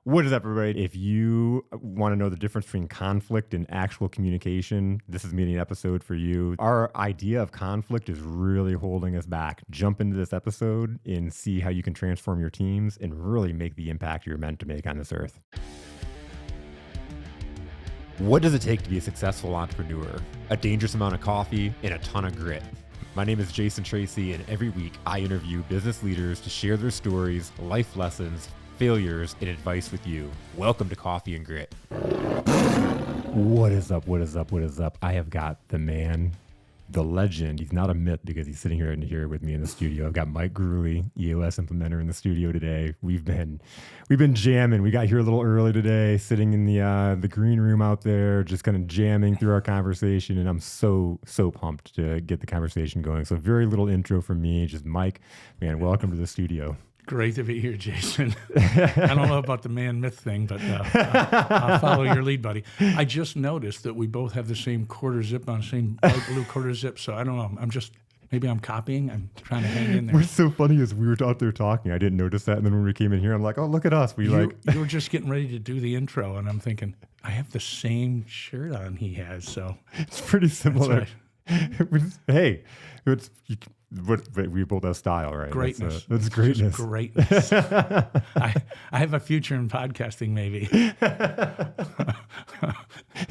What is up, everybody? If you want to know the difference between conflict and actual communication, this is maybe an episode for you. Our idea of conflict is really holding us back. Jump into this episode and see how you can transform your teams and really make the impact you're meant to make on this earth. What does it take to be a successful entrepreneur? A dangerous amount of coffee and a ton of grit. My name is Jason Tracy, and every week I interview business leaders to share their stories, life lessons, failures, and advice with you. Welcome to Coffee and Grit. What is up? What is up? What is up? I have got the man, the legend. He's not a myth because he's sitting here with me in the studio. I've got Mike Gruley, EOS Implementer, in the studio today. We've been jamming. We got here a little early today, sitting in the green room out there, just kind of jamming through our conversation. And I'm so pumped to get the conversation going. So very little intro from me. Just Mike, man, welcome to the studio. Great to be here, Jason. I don't know about the man myth thing, but I'll follow your lead, buddy. I just noticed that we both have the same quarter zip on the same light blue quarter zip. So I don't know. Maybe I'm copying. I'm trying to hang in there. What's so funny is we were out there talking. I didn't notice that. And then when we came in here, I'm like, oh, look at us. You were just getting ready to do the intro. And I'm thinking, I have the same shirt on he has. So it's pretty similar. Right. We both have style, right? Greatness. That's greatness. Greatness. I have a future in podcasting, maybe.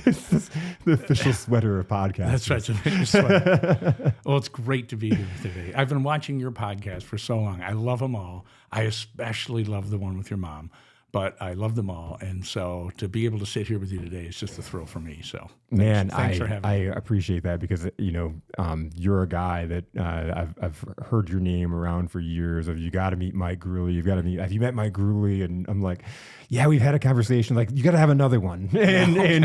It's the official sweater of podcasting. That's right. It's an official sweater. Well, it's great to be here today. I've been watching your podcast for so long. I love them all. I especially love the one with your mom, but I love them all. And so to be able to sit here with you today is just a thrill for me. So thanks for having me. I appreciate that because, you're a guy that I've heard your name around for years of you got to meet Mike Gruley. Have you met Mike Gruley? And I'm like, yeah, we've had a conversation. Like, you got to have another one.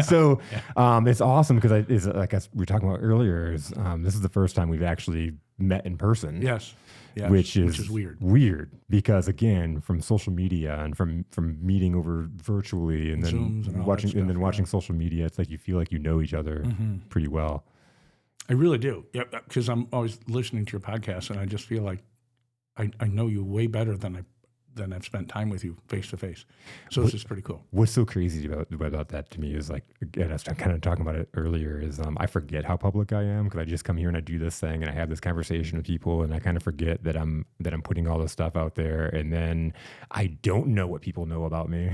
So it's awesome because like we were talking about earlier, this is the first time we've actually met in person. Yes. Yes, which is weird. Weird because, again, from social media and from meeting over virtually and then watching social media, it's like you feel like you know each other pretty well. I really do. Yeah, because I'm always listening to your podcast, and I just feel like I know you way better than I've spent time with you face to face. So this is pretty cool. What's so crazy about that to me is, like, again, I was kind of talking about it earlier, is I forget how public I am because I just come here and I do this thing and I have this conversation with people and I kind of forget that I'm putting all this stuff out there, and then I don't know what people know about me.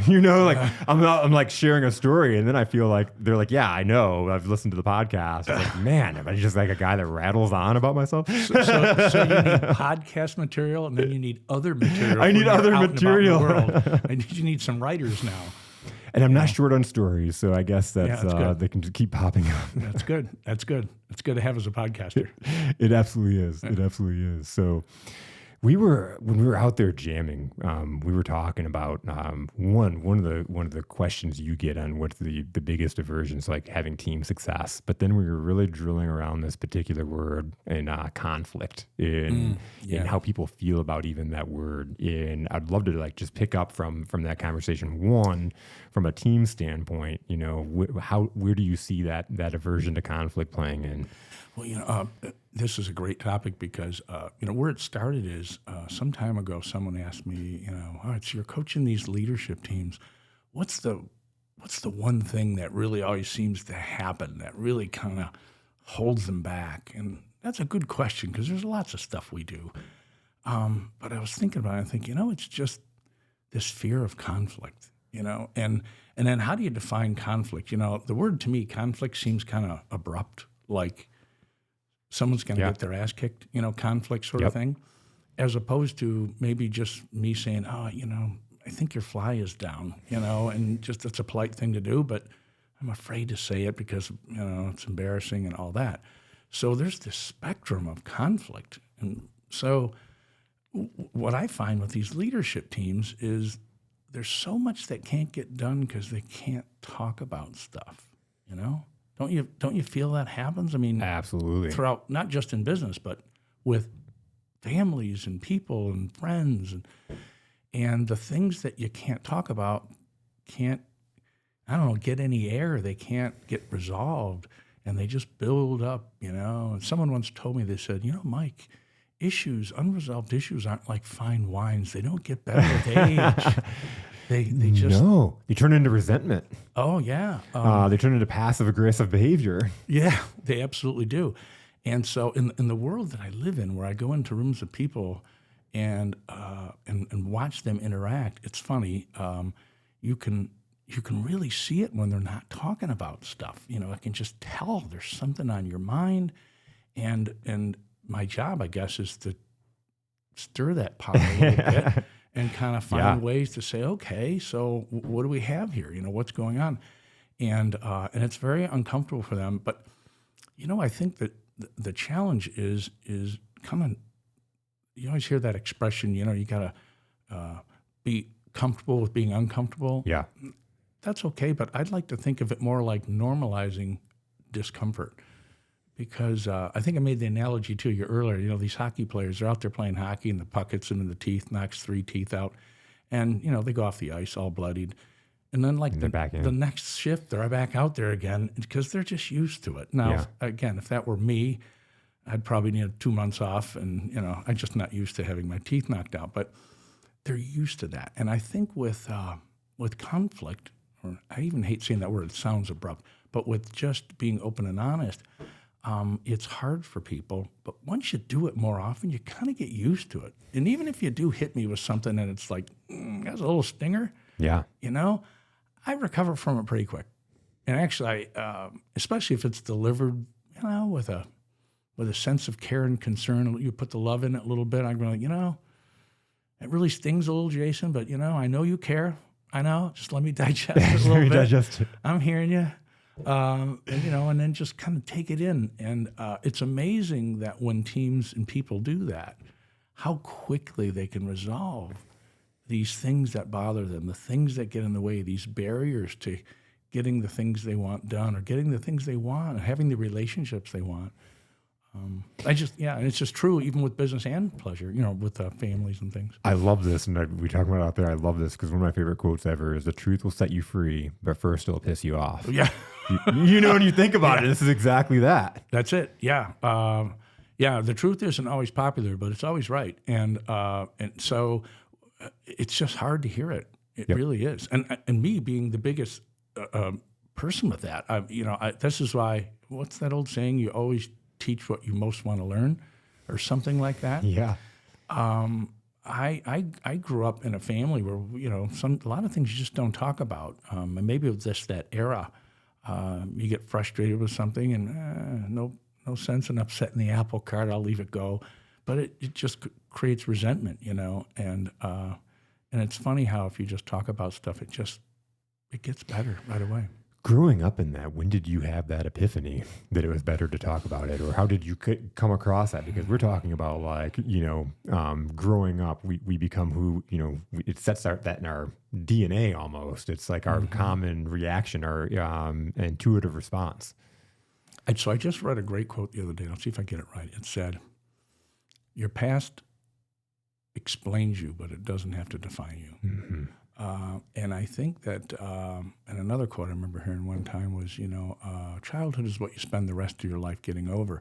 I'm like sharing a story and then I feel like they're like, yeah, I know, I've listened to the podcast. I'm like, man, am I just like a guy that rattles on about myself? So you need podcast material and then you need other material. I need other material. You need some writers now. And I'm not short on stories, so I guess that's they can just keep popping up. That's good. It's good to have as a podcaster. It absolutely is. It absolutely is. So when we were out there jamming, we were talking about one of the questions you get on what's the biggest aversions, like having team success. But then we were really drilling around this particular word in conflict and how people feel about even that word. And I'd love to just pick up from that conversation. One, from a team standpoint, where do you see that aversion to conflict playing in? Well, this is a great topic because, where it started is some time ago, someone asked me, it's you're coaching these leadership teams. What's the one thing that really always seems to happen that really kind of holds them back? And that's a good question because there's lots of stuff we do. But I was thinking about it and thinking, it's just this fear of conflict, and then how do you define conflict? The word to me, conflict, seems kind of abrupt, like someone's going to get their ass kicked, conflict sort of thing, as opposed to maybe just me saying, I think your fly is down, and just it's a polite thing to do, but I'm afraid to say it because, it's embarrassing and all that. So there's this spectrum of conflict. And so what I find with these leadership teams is there's so much that can't get done because they can't talk about stuff, Don't you feel that happens? I mean, absolutely. Throughout, not just in business, but with families and people and friends, and the things that you can't talk about can't, get any air. They can't get resolved, and they just build up. And someone once told me, they said, Mike, unresolved issues aren't like fine wines. They don't get better with age. They just, No, they turn into resentment. oh yeah. They turn into passive aggressive behavior. Yeah, they absolutely do. And so in the world that I live in, where I go into rooms of people and watch them interact, it's funny. You can really see it when they're not talking about stuff. I can just tell there's something on your mind, and my job, I guess, is to stir that pot a little bit and kind of find ways to say, okay, so what do we have here? What's going on? And it's very uncomfortable for them. But I think that the challenge is kind of, you always hear that expression. You gotta be comfortable with being uncomfortable. Yeah. That's okay, but I'd like to think of it more like normalizing discomfort. Because I think I made the analogy to you earlier. These hockey players are out there playing hockey, and the puck hits them in the teeth, knocks 3 teeth out, and they go off the ice all bloodied. And then, like the next shift, they're back out there again because they're just used to it. Now, again, if that were me, I'd probably need 2 months off, and I'm just not used to having my teeth knocked out. But they're used to that, and I think with conflict, or I even hate saying that word; it sounds abrupt, but with just being open and honest. It's hard for people, but once you do it more often, you kind of get used to it. And even if you do hit me with something and it's like, that's a little stinger, I recover from it pretty quick. And actually, especially if it's delivered, with a sense of care and concern, you put the love in it a little bit. I'm like, it really stings a little, Jason, but I know you care. I know. Just let me digest it a little bit. I'm hearing you. And then just kind of take it in. And it's amazing that when teams and people do that, how quickly they can resolve these things that bother them, the things that get in the way, these barriers to getting the things they want done or getting the things they want and having the relationships they want. And it's just true even with business and pleasure, with families and things. I love this, and we talk about it out there. I love this because one of my favorite quotes ever is, "The truth will set you free, but first it'll piss you off." Yeah. When you think about it, this is exactly that. That's it. Yeah. The truth isn't always popular, but it's always right. And so it's just hard to hear it. It really is. And me being the biggest person with that, this is why, what's that old saying? You always teach what you most want to learn, or something like that. Yeah. I grew up in a family where a lot of things you just don't talk about, and maybe it was just that era. You get frustrated with something, and no sense in upsetting the apple cart. I'll leave it go, but it just creates resentment, And it's funny how if you just talk about stuff, it gets better right away. Growing up in that, when did you have that epiphany that it was better to talk about it? Or how did you come across that? Because we're talking about growing up, we become who, it sets that in our DNA almost. It's like our common reaction, our intuitive response. So I just read a great quote the other day. I'll see if I get it right. It said, "Your past explains you, but it doesn't have to define you." Mm-hmm. And I think that, and another quote I remember hearing one time was, childhood is what you spend the rest of your life getting over.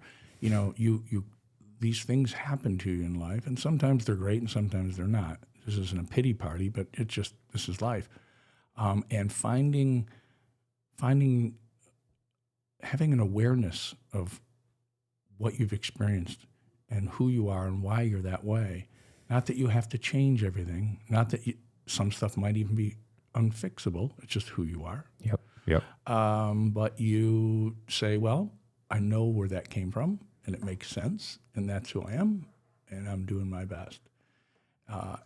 These things happen to you in life, and sometimes they're great and sometimes they're not. This isn't a pity party, but this is life. And having an awareness of what you've experienced and who you are and why you're that way. Not that you have to change everything, not that some stuff might even be unfixable. It's just who you are. Yep. But you say, well, I know where that came from, and it makes sense, and that's who I am, and I'm doing my best.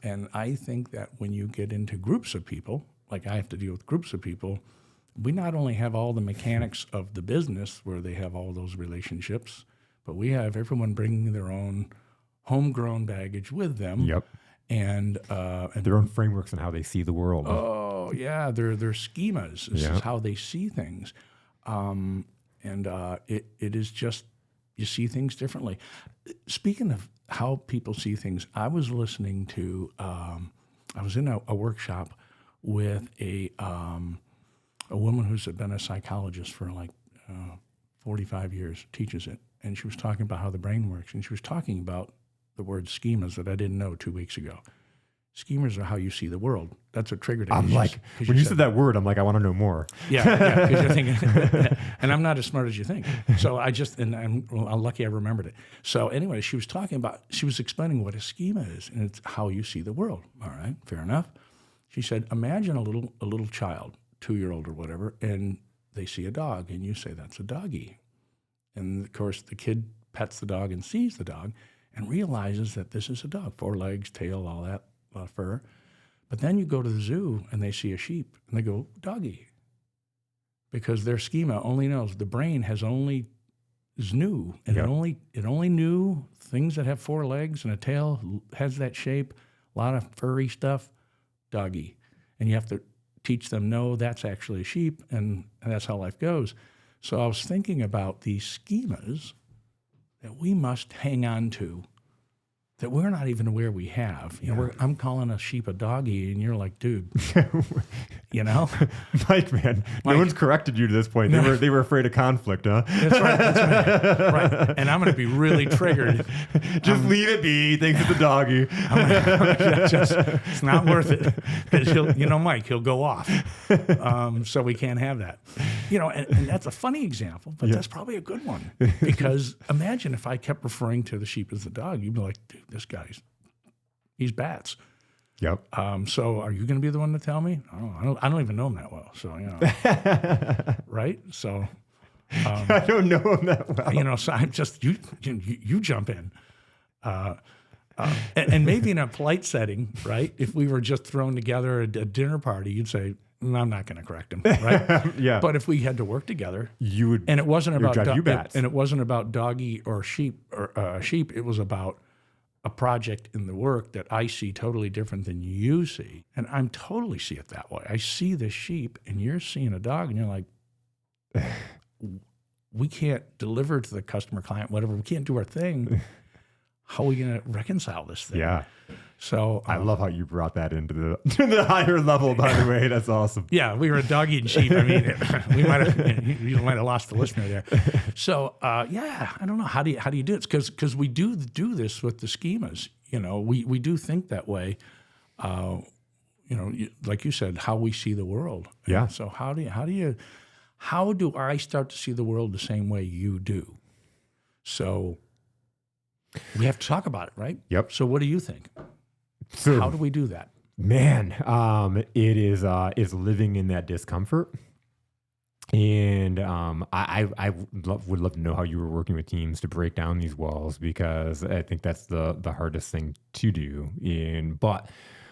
And I think that when you get into groups of people, like I have to deal with groups of people, we not only have all the mechanics of the business where they have all those relationships, but we have everyone bringing their own homegrown baggage with them. Yep. And their own frameworks and how they see the world. Oh yeah, their schemas. This is how they see things, it is just, you see things differently. Speaking of how people see things, I was listening to I was in a workshop with a woman who's been a psychologist for 45 years, teaches it, and she was talking about how the brain works, and she was talking about the word schemas that I didn't know 2 weeks ago. Schemas are how you see the world. That's what triggered it. I'm like, when you said that word, I'm like, I want to know more. Yeah, because you're thinking, and I'm not as smart as you think. So I'm lucky I remembered it. So anyway, she was explaining what a schema is, and it's how you see the world. All right, fair enough. She said, imagine a little child, 2-year-old or whatever, and they see a dog, and you say, that's a doggy. And of course, the kid pets the dog and sees the dog and realizes that this is a dog, 4 legs, tail, all that, fur. But then you go to the zoo and they see a sheep and they go, doggy. Because their schema only knows, the brain is new, and it only knew things that have 4 legs and a tail, has that shape, a lot of furry stuff, doggy. And you have to teach them, no, that's actually a sheep, and that's how life goes. So I was thinking about these schemas that we must hang on to, that we're not even aware we have. I'm calling a sheep a doggy, and you're like, dude, Mike, man, no one's corrected you to this point. They were afraid of conflict, huh? That's right. Right. And I'm going to be really triggered. Just leave it be. He thinks it's a doggy. It's not worth it. Mike, he'll go off. So we can't have that. And that's a funny example, but that's probably a good one. Because imagine if I kept referring to the sheep as a dog, you'd be like, dude, this guy's, he's bats. Yep. So are you going to be the one to tell me? I don't even know him that well. So, right? So. I don't know him that well. So I'm just, you jump in. And maybe in a polite setting, right? If we were just thrown together at a dinner party, you'd say, I'm not going to correct him, right? Yeah. But if we had to work together, you would, and it wasn't about and it wasn't about doggy or sheep sheep. It was about a project in the work that I see totally different than you see, and I'm totally see it that way. I see the sheep, and you're seeing a dog, and you're like, we can't deliver to the customer, client, whatever. We can't do our thing. How are we going to reconcile this thing? Yeah. So I love how you brought that into the higher level, by the way. That's awesome. Yeah, we were doggy and sheep. I mean, you might have lost the listener there. So I don't know. How do you do it? Because we do this with the schemas. We do think that way. Like you said, how we see the world. Yeah. And so how do I start to see the world the same way you do? So we have to talk about it, right? Yep. So what do you think? So, how do we do that? Man, it is living in that discomfort. And I would love to know how you were working with teams to break down these walls, because I think that's the hardest thing to do. And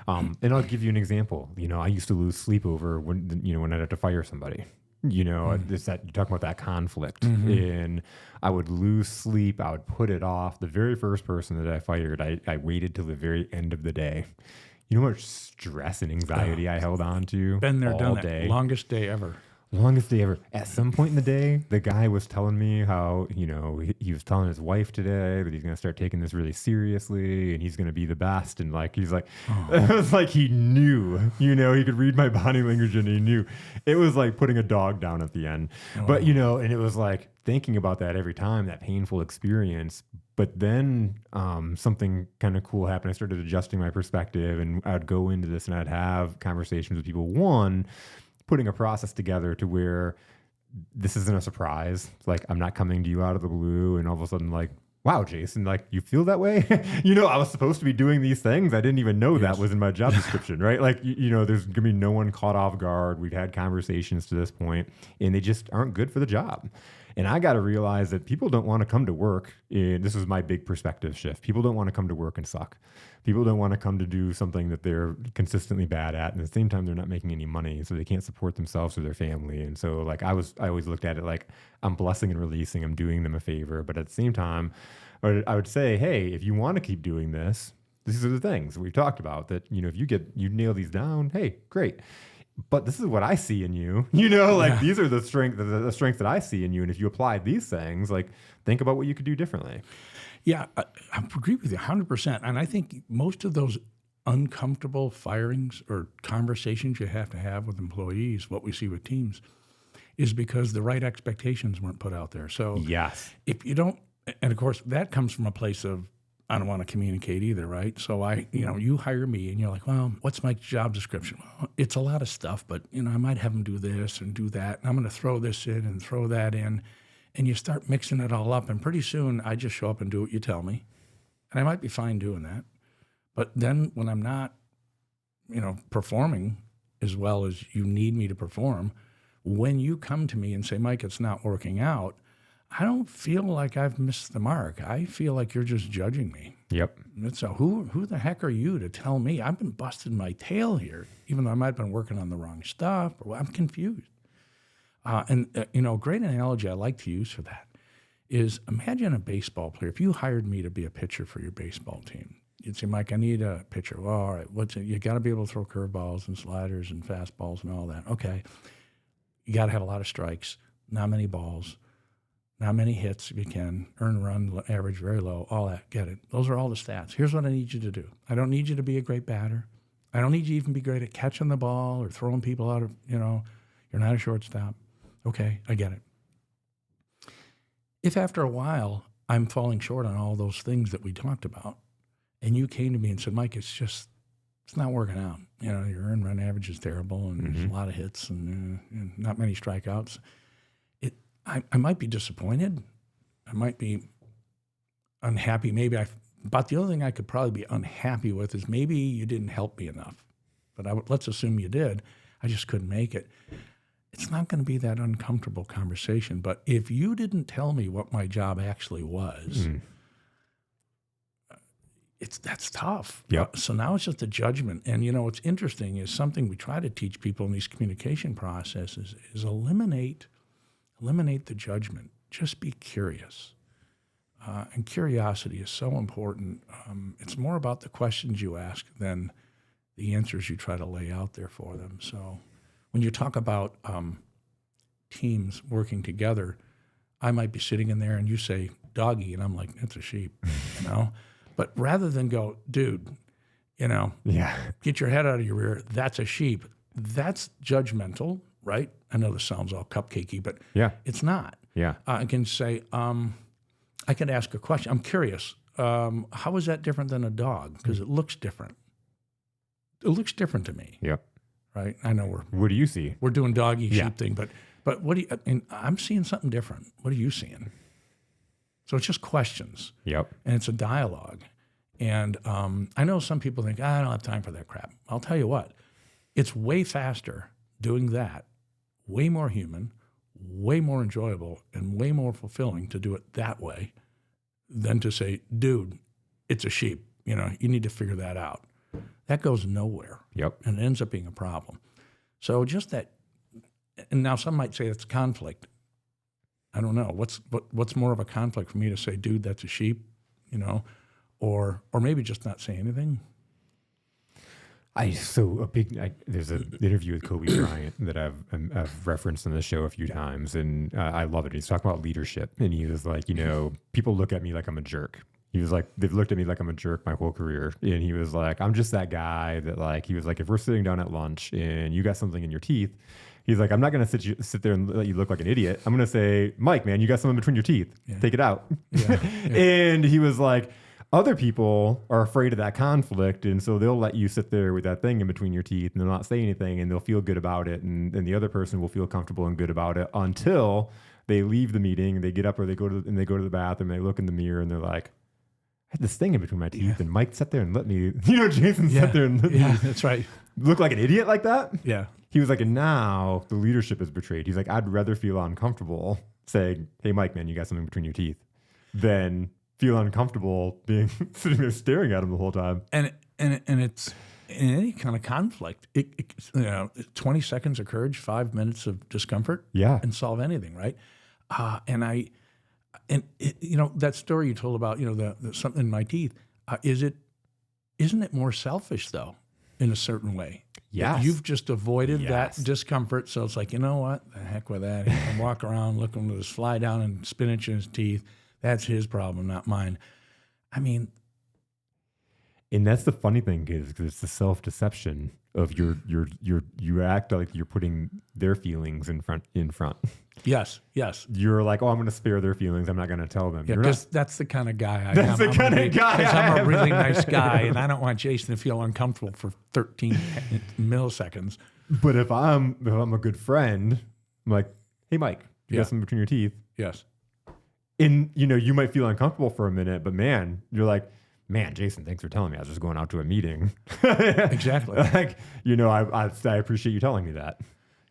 I'll give you an example. I used to lose sleep over when I'd have to fire somebody. It's that you talk about that conflict, and I would lose sleep. I would put it off. The very first person that I fired, I waited till the very end of the day. You know how much stress and anxiety I held on to? Been there, all done day. That. Longest day ever. Longest day ever. At some point in the day, the guy was telling me how, he was telling his wife today that he's going to start taking this really seriously and he's going to be the best. And he's like, it was like he knew, he could read my body language and he knew. It was like putting a dog down at the end. Oh. But, and it was like thinking about that every time, that painful experience. But then something kind of cool happened. I started adjusting my perspective, and I'd go into this and I'd have conversations with people. One, putting a process together to where this isn't a surprise. It's like, I'm not coming to you out of the blue and all of a sudden like, wow, Jason, you feel that way? I was supposed to be doing these things. I didn't even know that was in my job description, right? There's going to be no one caught off guard. We've had conversations to this point and they just aren't good for the job. And I got to realize that people don't want to come to work. And this is my big perspective shift. People don't want to come to work and suck. People don't want to come to do something that they're consistently bad at. And at the same time, they're not making any money. So they can't support themselves or their family. And so I always looked at it like I'm blessing and releasing. I'm doing them a favor. But at the same time, I would say, hey, if you want to keep doing this, these are the things we've talked about that, if you nail these down, hey, great. But this is what I see in you, these are the strengths that I see in you. And if you apply these things, think about what you could do differently. Yeah, I agree with you 100%. And I think most of those uncomfortable firings or conversations you have to have with employees, what we see with teams, is because the right expectations weren't put out there. So yes, if you don't, and of course that comes from a place of, I don't want to communicate either, right? So you hire me and you're like, well, what's my job description? Well, it's a lot of stuff, but I might have them do this and do that. And I'm going to throw this in and throw that in. And you start mixing it all up. And pretty soon I just show up and do what you tell me. And I might be fine doing that. But then when I'm not, performing as well as you need me to perform, when you come to me and say, Mike, it's not working out, I don't feel like I've missed the mark. I feel like you're just judging me. Yep. So who the heck are you to tell me? I've been busting my tail here, even though I might have been working on the wrong stuff. Or I'm confused. A great analogy I like to use for that is imagine a baseball player. If you hired me to be a pitcher for your baseball team, you'd say, Mike, I need a pitcher. Well, all right, you got to be able to throw curveballs and sliders and fastballs and all that. Okay. You got to have a lot of strikes, not many balls, not many hits if you can, earn run average very low, all that, get it. Those are all the stats. Here's what I need you to do. I don't need you to be a great batter. I don't need you to even be great at catching the ball or throwing people out of, you're not a shortstop. Okay, I get it. If after a while I'm falling short on all those things that we talked about, and you came to me and said, Mike, it's not working out. Your earned run average is terrible, and there's a lot of hits and not many strikeouts. I might be disappointed. I might be unhappy. But the only thing I could probably be unhappy with is maybe you didn't help me enough. But let's assume you did. I just couldn't make it. It's not going to be that uncomfortable conversation. But if you didn't tell me what my job actually was, that's tough. Yep. So now it's just a judgment. And what's interesting is something we try to teach people in these communication processes is eliminate the judgment. Just be curious. And curiosity is so important. It's more about the questions you ask than the answers you try to lay out there for them. So when you talk about teams working together, I might be sitting in there and you say, Doggy, and I'm like, that's a sheep, But rather than go, dude, get your head out of your rear, that's a sheep. That's judgmental, right? I know this sounds all cupcakey, but it's not. Yeah. I can say, I could ask a question. I'm curious. How is that different than a dog? Because it looks different. It looks different to me. Yep. Right? I know what do you see? We're doing doggy sheep thing, but what do you? I'm seeing something different. What are you seeing? So it's just questions. Yep. And it's a dialogue. And I know some people think, I don't have time for that crap. I'll tell you what, it's way faster doing that, way more human, way more enjoyable, and way more fulfilling to do it that way than to say, dude, it's a sheep. You need to figure that out. That goes nowhere. Yep. And it ends up being a problem. So just that, and now some might say it's conflict. I don't know. What's more of a conflict for me to say, dude, that's a sheep, or maybe just not say anything? There's an interview with Kobe Bryant that I've referenced on the show a few times, and I love it. He's talking about leadership, and he was like, people look at me like I'm a jerk. He was like, they've looked at me like I'm a jerk my whole career, and he was like, I'm just that guy that he was like, if we're sitting down at lunch and you got something in your teeth, he's like, I'm not going to sit there and let you look like an idiot. I'm going to say, Mike, man, you got something between your teeth. Yeah. Take it out. Yeah. And he was like, other people are afraid of that conflict, and so they'll let you sit there with that thing in between your teeth, and they'll not say anything, and they'll feel good about it, and the other person will feel comfortable and good about it until they leave the meeting, and they get up or they go to the bathroom, and they look in the mirror, and they're like, I had this thing in between my teeth, and Mike sat there and let me, Jason sat there and let me. That's right. Look like an idiot like that? Yeah. He was like, and now the leadership is betrayed. He's like, I'd rather feel uncomfortable saying, hey, Mike, man, you got something between your teeth, than feel uncomfortable being sitting there staring at him the whole time. And it's in any kind of conflict. 20 seconds of courage, 5 minutes of discomfort, and solve anything, right? That story you told about, the something in my teeth, isn't it more selfish though, in a certain way? Yes. You've just avoided that discomfort, so it's like, you know what, the heck with that. He can walk around looking with his fly down and spinach in his teeth. That's his problem, not mine. I mean, and that's the funny thing is it's the self-deception of you act like you're putting their feelings in front. Yes. You're like, oh, I'm going to spare their feelings. I'm not going to tell them. Yeah, because that's the kind of guy I am. That's the kind of guy Because I'm a really nice guy, and I don't want Jason to feel uncomfortable for 13 milliseconds. But if I'm a good friend, I'm like, hey, Mike, you got something between your teeth? Yes. And, you might feel uncomfortable for a minute, but man, you're like, man, Jason, thanks for telling me. I was just going out to a meeting. Exactly. Like, I appreciate you telling me that.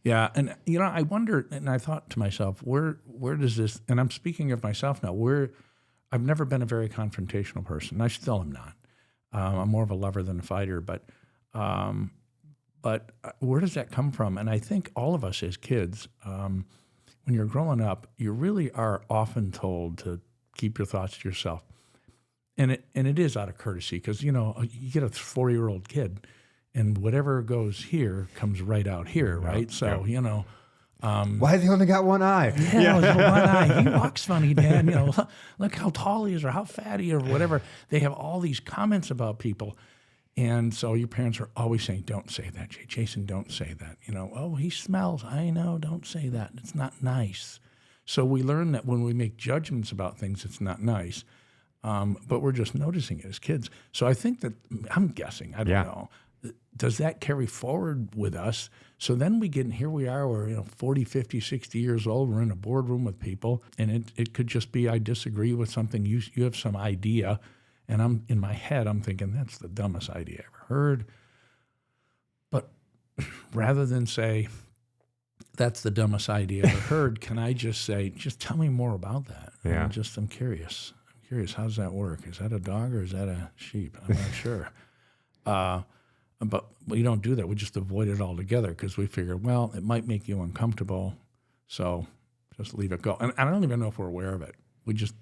Yeah, and I wonder, and I thought to myself, where does this? And I'm speaking of myself now. I've never been a very confrontational person. I still am not. I'm more of a lover than a fighter. But where does that come from? And I think all of us as kids, when you're growing up, you really are often told to keep your thoughts to yourself, and it is out of courtesy because you get a 4-year-old kid. And whatever goes here comes right out here, right? So, why has he only got one eye? Yeah, one eye. He walks funny, Dad. Look how tall he is or how fat he is or whatever. They have all these comments about people. And so your parents are always saying, don't say that, Jason, don't say that. Oh, he smells. I know, don't say that. It's not nice. So we learn that when we make judgments about things, it's not nice. But we're just noticing it as kids. So I think that, I'm guessing, I don't know. Does that carry forward with us? So then we get, and here we are, we're 40, 50, 60 years old, we're in a boardroom with people, and it could just be I disagree with something, you have some idea, and I'm in my head, I'm thinking, that's the dumbest idea I ever heard. But rather than say, that's the dumbest idea I ever heard, can I just say, just tell me more about that? Yeah. I'm curious. How does that work? Is that a dog or is that a sheep? I'm not sure. But we don't do that. We just avoid it altogether because we figure, well, it might make you uncomfortable, so just leave it go. And I don't even know if we're aware of it. We just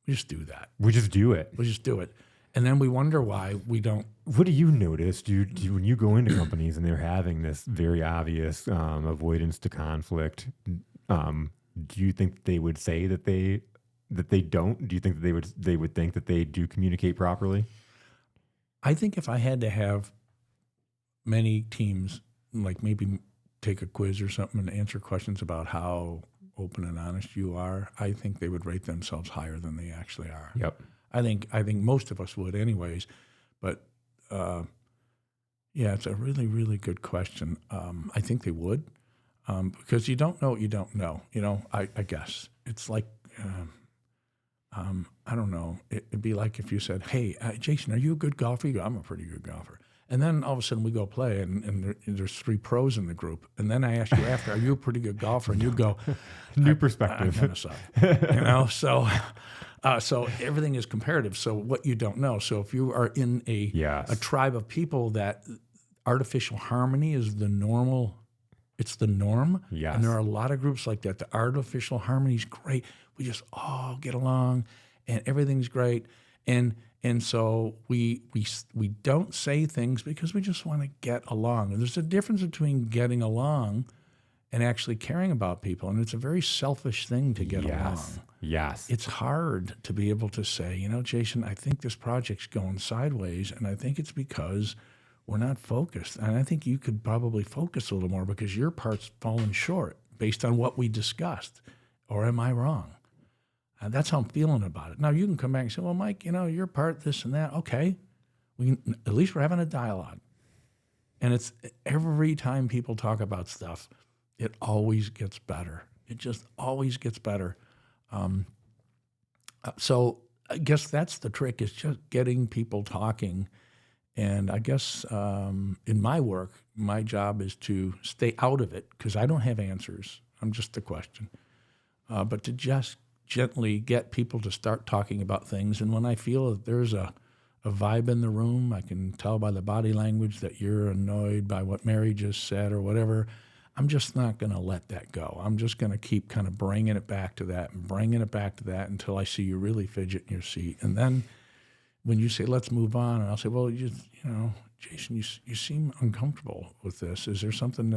do that. We just do it. And then we wonder why we don't. What do you notice? Do you when you go into companies and they're having this very obvious avoidance to conflict, do you think they would say that they don't? Do you think that they would think that they do communicate properly? I think if I had to have many teams, like maybe take a quiz or something and answer questions about how open and honest you are, I think they would rate themselves higher than they actually are. Yep. I think most of us would anyways, but it's a really, really good question. I think they would because you don't know what you don't know. I guess it's like, I don't know. It'd be like if you said, hey, Jason, are you a good golfer? You go, I'm a pretty good golfer. And then all of a sudden we go play and there's 3 pros in the group. And then I ask you after, are you a pretty good golfer? And you go, new perspective. I kind of suck. So everything is comparative. So what you don't know. So if you are in a tribe of people that artificial harmony is the normal, it's the norm. Yes. And there are a lot of groups like that. The artificial harmony is great. We just all get along and everything's great. And so we don't say things because we just want to get along. And there's a difference between getting along and actually caring about people. And it's a very selfish thing to get along. Yes. It's hard to be able to say, Jason, I think this project's going sideways, and I think it's because we're not focused. And I think you could probably focus a little more because your part's fallen short based on what we discussed. Or am I wrong? That's how I'm feeling about it. Now, you can come back and say, well, Mike, your part, this and that. Okay. At least we're having a dialogue. And it's every time people talk about stuff, it always gets better. It just always gets better. So I guess that's the trick, is just getting people talking. And I guess in my work, my job is to stay out of it because I don't have answers. I'm just a question. But to just gently get people to start talking about things. And when I feel that there's a vibe in the room, I can tell by the body language that you're annoyed by what Mary just said or whatever, I'm just not going to let that go. I'm just going to keep kind of bringing it back to that and bringing it back to that until I see you really fidget in your seat. And then when you say, let's move on, and I'll say, well, Jason, you seem uncomfortable with this. Is there something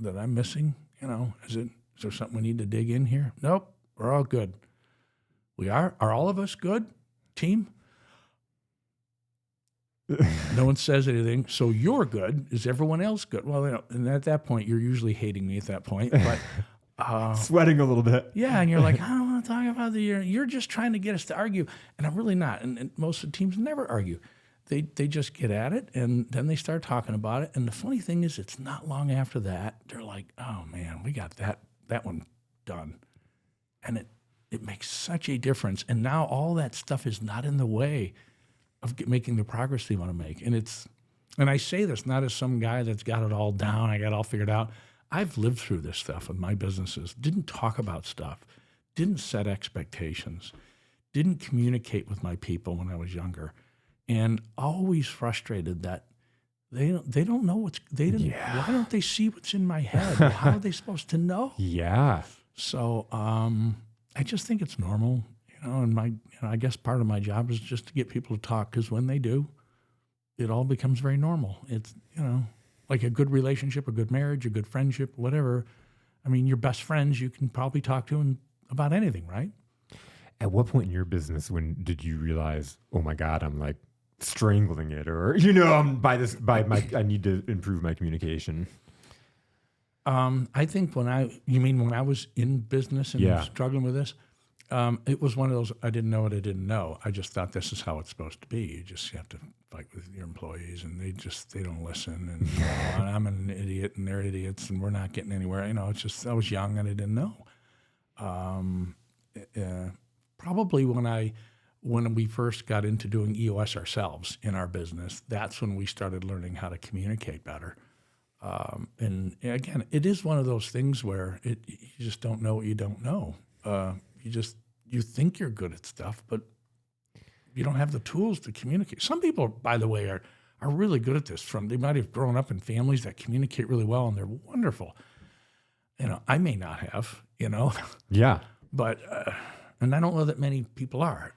that I'm missing? Is there something we need to dig in here? Nope. We're all good. We are? Are all of us good? Team? No one says anything. So you're good. Is everyone else good? Well, and at that point, you're usually hating me at that point. But Sweating a little bit. yeah, and you're like, I don't want to talk about the year. You're just trying to get us to argue. And I'm really not. And most of the teams never argue. They just get at it, and then they start talking about it. And the funny thing is, it's not long after that, they're like, oh, man, we got that one done. And it makes such a difference. And now all that stuff is not in the way of making the progress they want to make. And I say this not as some guy that's got it all down, I got it all figured out. I've lived through this stuff with my businesses, didn't talk about stuff, didn't set expectations, didn't communicate with my people when I was younger, and always frustrated that they don't know why don't they see what's in my head? How are they supposed to know? Yeah. So I just think it's normal. And I guess part of my job is just to get people to talk, because when they do, it all becomes very normal. It's, like a good relationship, a good marriage, a good friendship, whatever. I mean, your best friends, you can probably talk to about anything, right? At what point in your business, when did you realize, oh my God, I'm like strangling it, or, I need to improve my communication? I think when I was in business and struggling with this, it was one of those, I didn't know what I didn't know. I just thought this is how it's supposed to be. You just have to fight with your employees, and they don't listen. And, and I'm an idiot and they're idiots and we're not getting anywhere. It's just, I was young and I didn't know. Probably when we first got into doing EOS ourselves in our business, that's when we started learning how to communicate better. And again, it is one of those things where you just don't know what you don't know. You think you're good at stuff, but you don't have the tools to communicate. Some people, by the way, are really good at this. They might have grown up in families that communicate really well, and they're wonderful. I may not have, Yeah. But, and I don't know that many people are.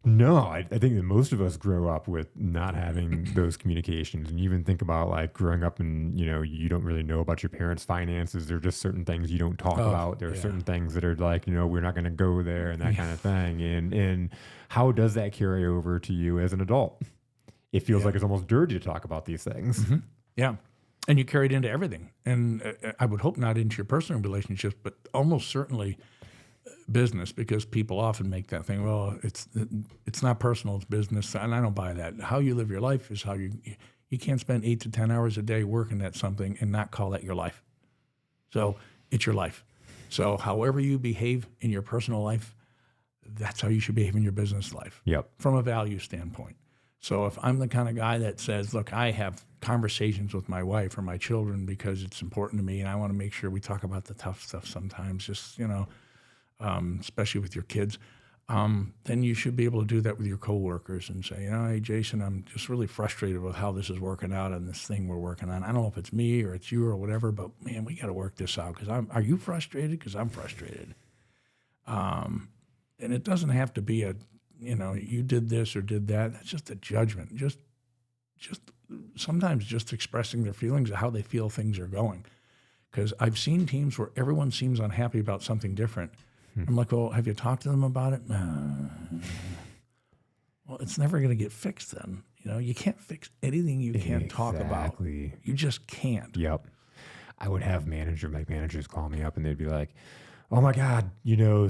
No, I think that most of us grow up with not having those communications. And you even think about like growing up and, you don't really know about your parents' finances. There are just certain things you don't talk about. There are certain things that are like, we're not going to go there and that kind of thing. And how does that carry over to you as an adult? It feels like it's almost dirty to talk about these things. Mm-hmm. Yeah. And you carry it into everything. And I would hope not into your personal relationships, but almost certainly business, because people often make that thing, well, it's not personal, it's business, and I don't buy that. How you live your life is how you can't spend 8 to 10 hours a day working at something and not call that your life. So it's your life. So however you behave in your personal life, that's how you should behave in your business life. Yep. From a value standpoint. So if I'm the kind of guy that says, look, I have conversations with my wife or my children because it's important to me and I want to make sure we talk about the tough stuff sometimes, just, especially with your kids, then you should be able to do that with your coworkers and say, hey, Jason, I'm just really frustrated with how this is working out and this thing we're working on. I don't know if it's me or it's you or whatever, but man, we got to work this out. Are you frustrated? Because I'm frustrated. And it doesn't have to be you did this or did that. That's just a judgment. Just sometimes just expressing their feelings of how they feel things are going. Because I've seen teams where everyone seems unhappy about something different. I'm like, well, have you talked to them about it? Well, it's never going to get fixed then. You can't fix anything you can't talk about. You just can't. Yep. I would have managers call me up and they'd be like, oh my God,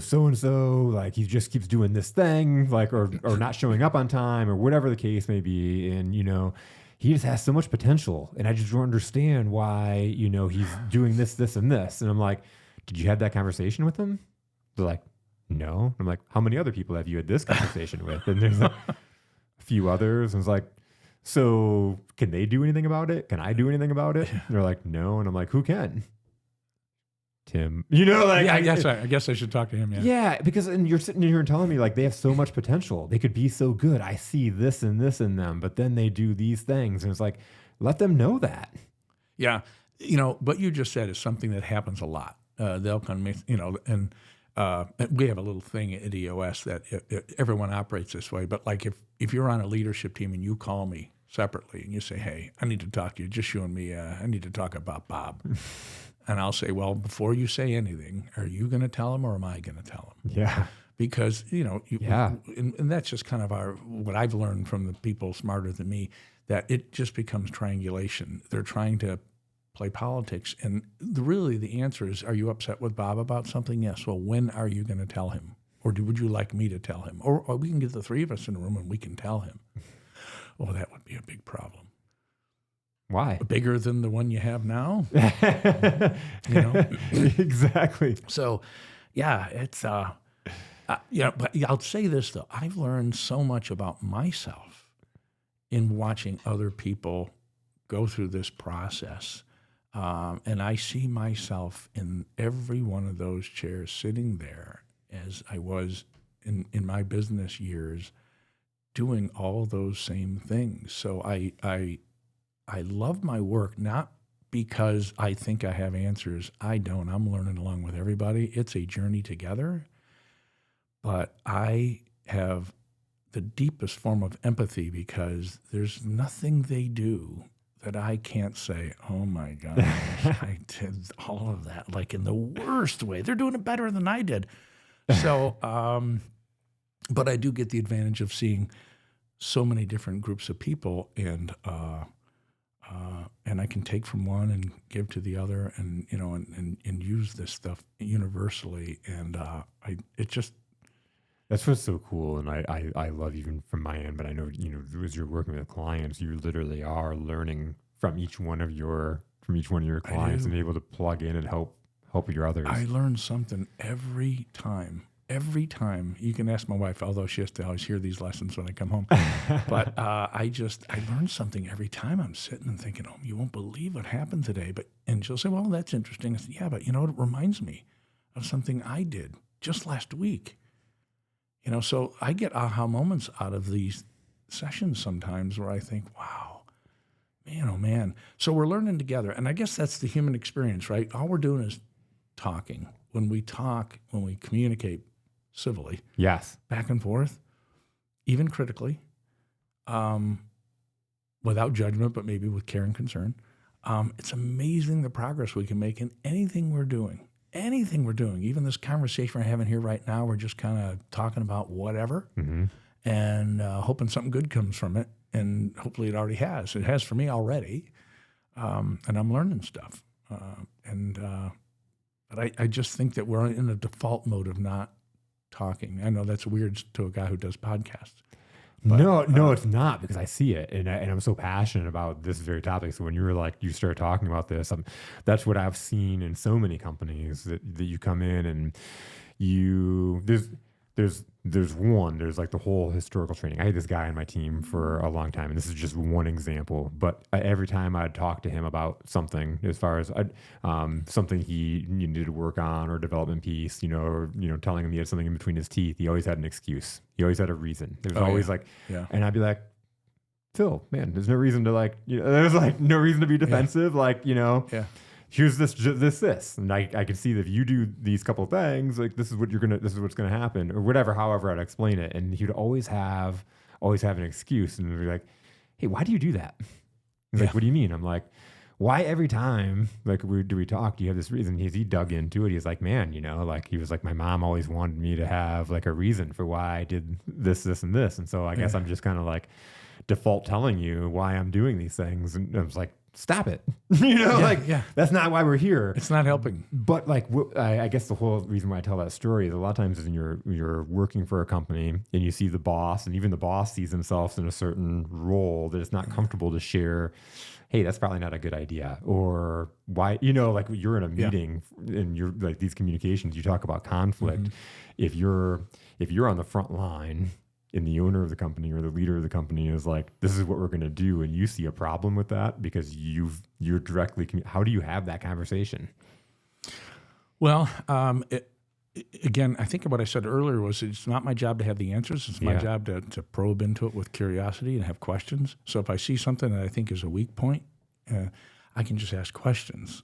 so-and-so, like he just keeps doing this thing, like, or not showing up on time or whatever the case may be. And, he just has so much potential. And I just don't understand why, he's doing this, this, and this. And I'm like, did you have that conversation with him? They're like, no. I'm like, how many other people have you had this conversation with? And there's like a few others. And it's like, so can they do anything about it? Can I do anything about it? And they're like, no. And I'm like, who can? Tim. I guess I should talk to him. Yeah, because you're sitting here and telling me like they have so much potential. They could be so good. I see this and this in them, but then they do these things. And it's like, let them know that. Yeah. What you just said is something that happens a lot. They'll come, and we have a little thing at EOS that everyone operates this way. But like if you're on a leadership team and you call me separately and you say, hey, I need to talk to you, just you and me, I need to talk about Bob. And I'll say, well, before you say anything, are you going to tell him or am I going to tell him? Yeah. because, Yeah. and that's just kind of what I've learned from the people smarter than me, that it just becomes triangulation. They're trying to play politics. And really the answer is, are you upset with Bob about something? Yes. Well, when are you going to tell him? Or would you like me to tell him? Or we can get the three of us in a room and we can tell him. Oh, that would be a big problem. Why? Bigger than the one you have now? Exactly. So, yeah, it's, but I'll say this, though. I've learned so much about myself in watching other people go through this process. And I see myself in every one of those chairs sitting there as I was in my business years doing all those same things. So I love my work, not because I think I have answers. I don't. I'm learning along with everybody. It's a journey together. But I have the deepest form of empathy because there's nothing they do that I can't say, oh my gosh, I did all of that, like in the worst way. They're doing it better than I did. So, but I do get the advantage of seeing so many different groups of people, and I can take from one and give to the other, and and use this stuff universally, and That's what's so cool, and I love even from my end. But I know as you're working with clients, you literally are learning from each one of your clients and able to plug in and help your others. I learn something every time. Every time. You can ask my wife, although she has to always hear these lessons when I come home. But I learn something every time. I'm sitting and thinking, oh, you won't believe what happened today. And she'll say, well, that's interesting. I said, yeah, but it reminds me of something I did just last week. So I get aha moments out of these sessions sometimes where I think, wow, man, oh man. So we're learning together. And I guess that's the human experience, right? All we're doing is talking. When we talk, when we communicate civilly, yes, back and forth, even critically, without judgment, but maybe with care and concern, it's amazing the progress we can make in anything we're doing. Anything we're doing, even this conversation we're having here right now, we're just kind of talking about whatever and hoping something good comes from it. And hopefully it already has. It has for me already. And I'm learning stuff. But I just think that we're in a default mode of not talking. I know that's weird to a guy who does podcasts. But, no, it's not, because I see it, and I'm so passionate about this very topic. So when you started talking about this, that's what I've seen in so many companies that you come in and there's like the whole historical training. I had this guy on my team for a long time, and this is just one example. But every time I'd talk to him about something, as far as something he needed to work on or development piece, or telling him he had something in between his teeth, he always had an excuse. He always had a reason. There was always and I'd be like, Phil, man, there's no reason to there's no reason to be defensive. Yeah. Here's this, and I can see that if you do these couple of things, this is what's gonna happen, or whatever. However, I'd explain it, and he'd always have an excuse, and be like, "Hey, why do you do that?" He's like, "What do you mean?" I'm like, "Why every time we talk? Do you have this reason?" He dug into it. He's like, "Man, he was like, my mom always wanted me to have a reason for why I did this, and this, and so I guess I'm just kind of default telling you why I'm doing these things." And I was like, stop it. That's not why we're here. It's not helping. But I guess the whole reason why I tell that story is a lot of times when you're working for a company and you see the boss, and even the boss sees themselves in a certain role that it's not comfortable to share, hey, that's probably not a good idea. Or why, you're in a meeting and you're these communications, you talk about conflict. If you're on the front line, and the owner of the company or the leader of the company is like, this is what we're going to do, and you see a problem with that because you're directly, how do you have that conversation? Well, again, I think what I said earlier was it's not my job to have the answers. It's my job to probe into it with curiosity and have questions. So if I see something that I think is a weak point, I can just ask questions.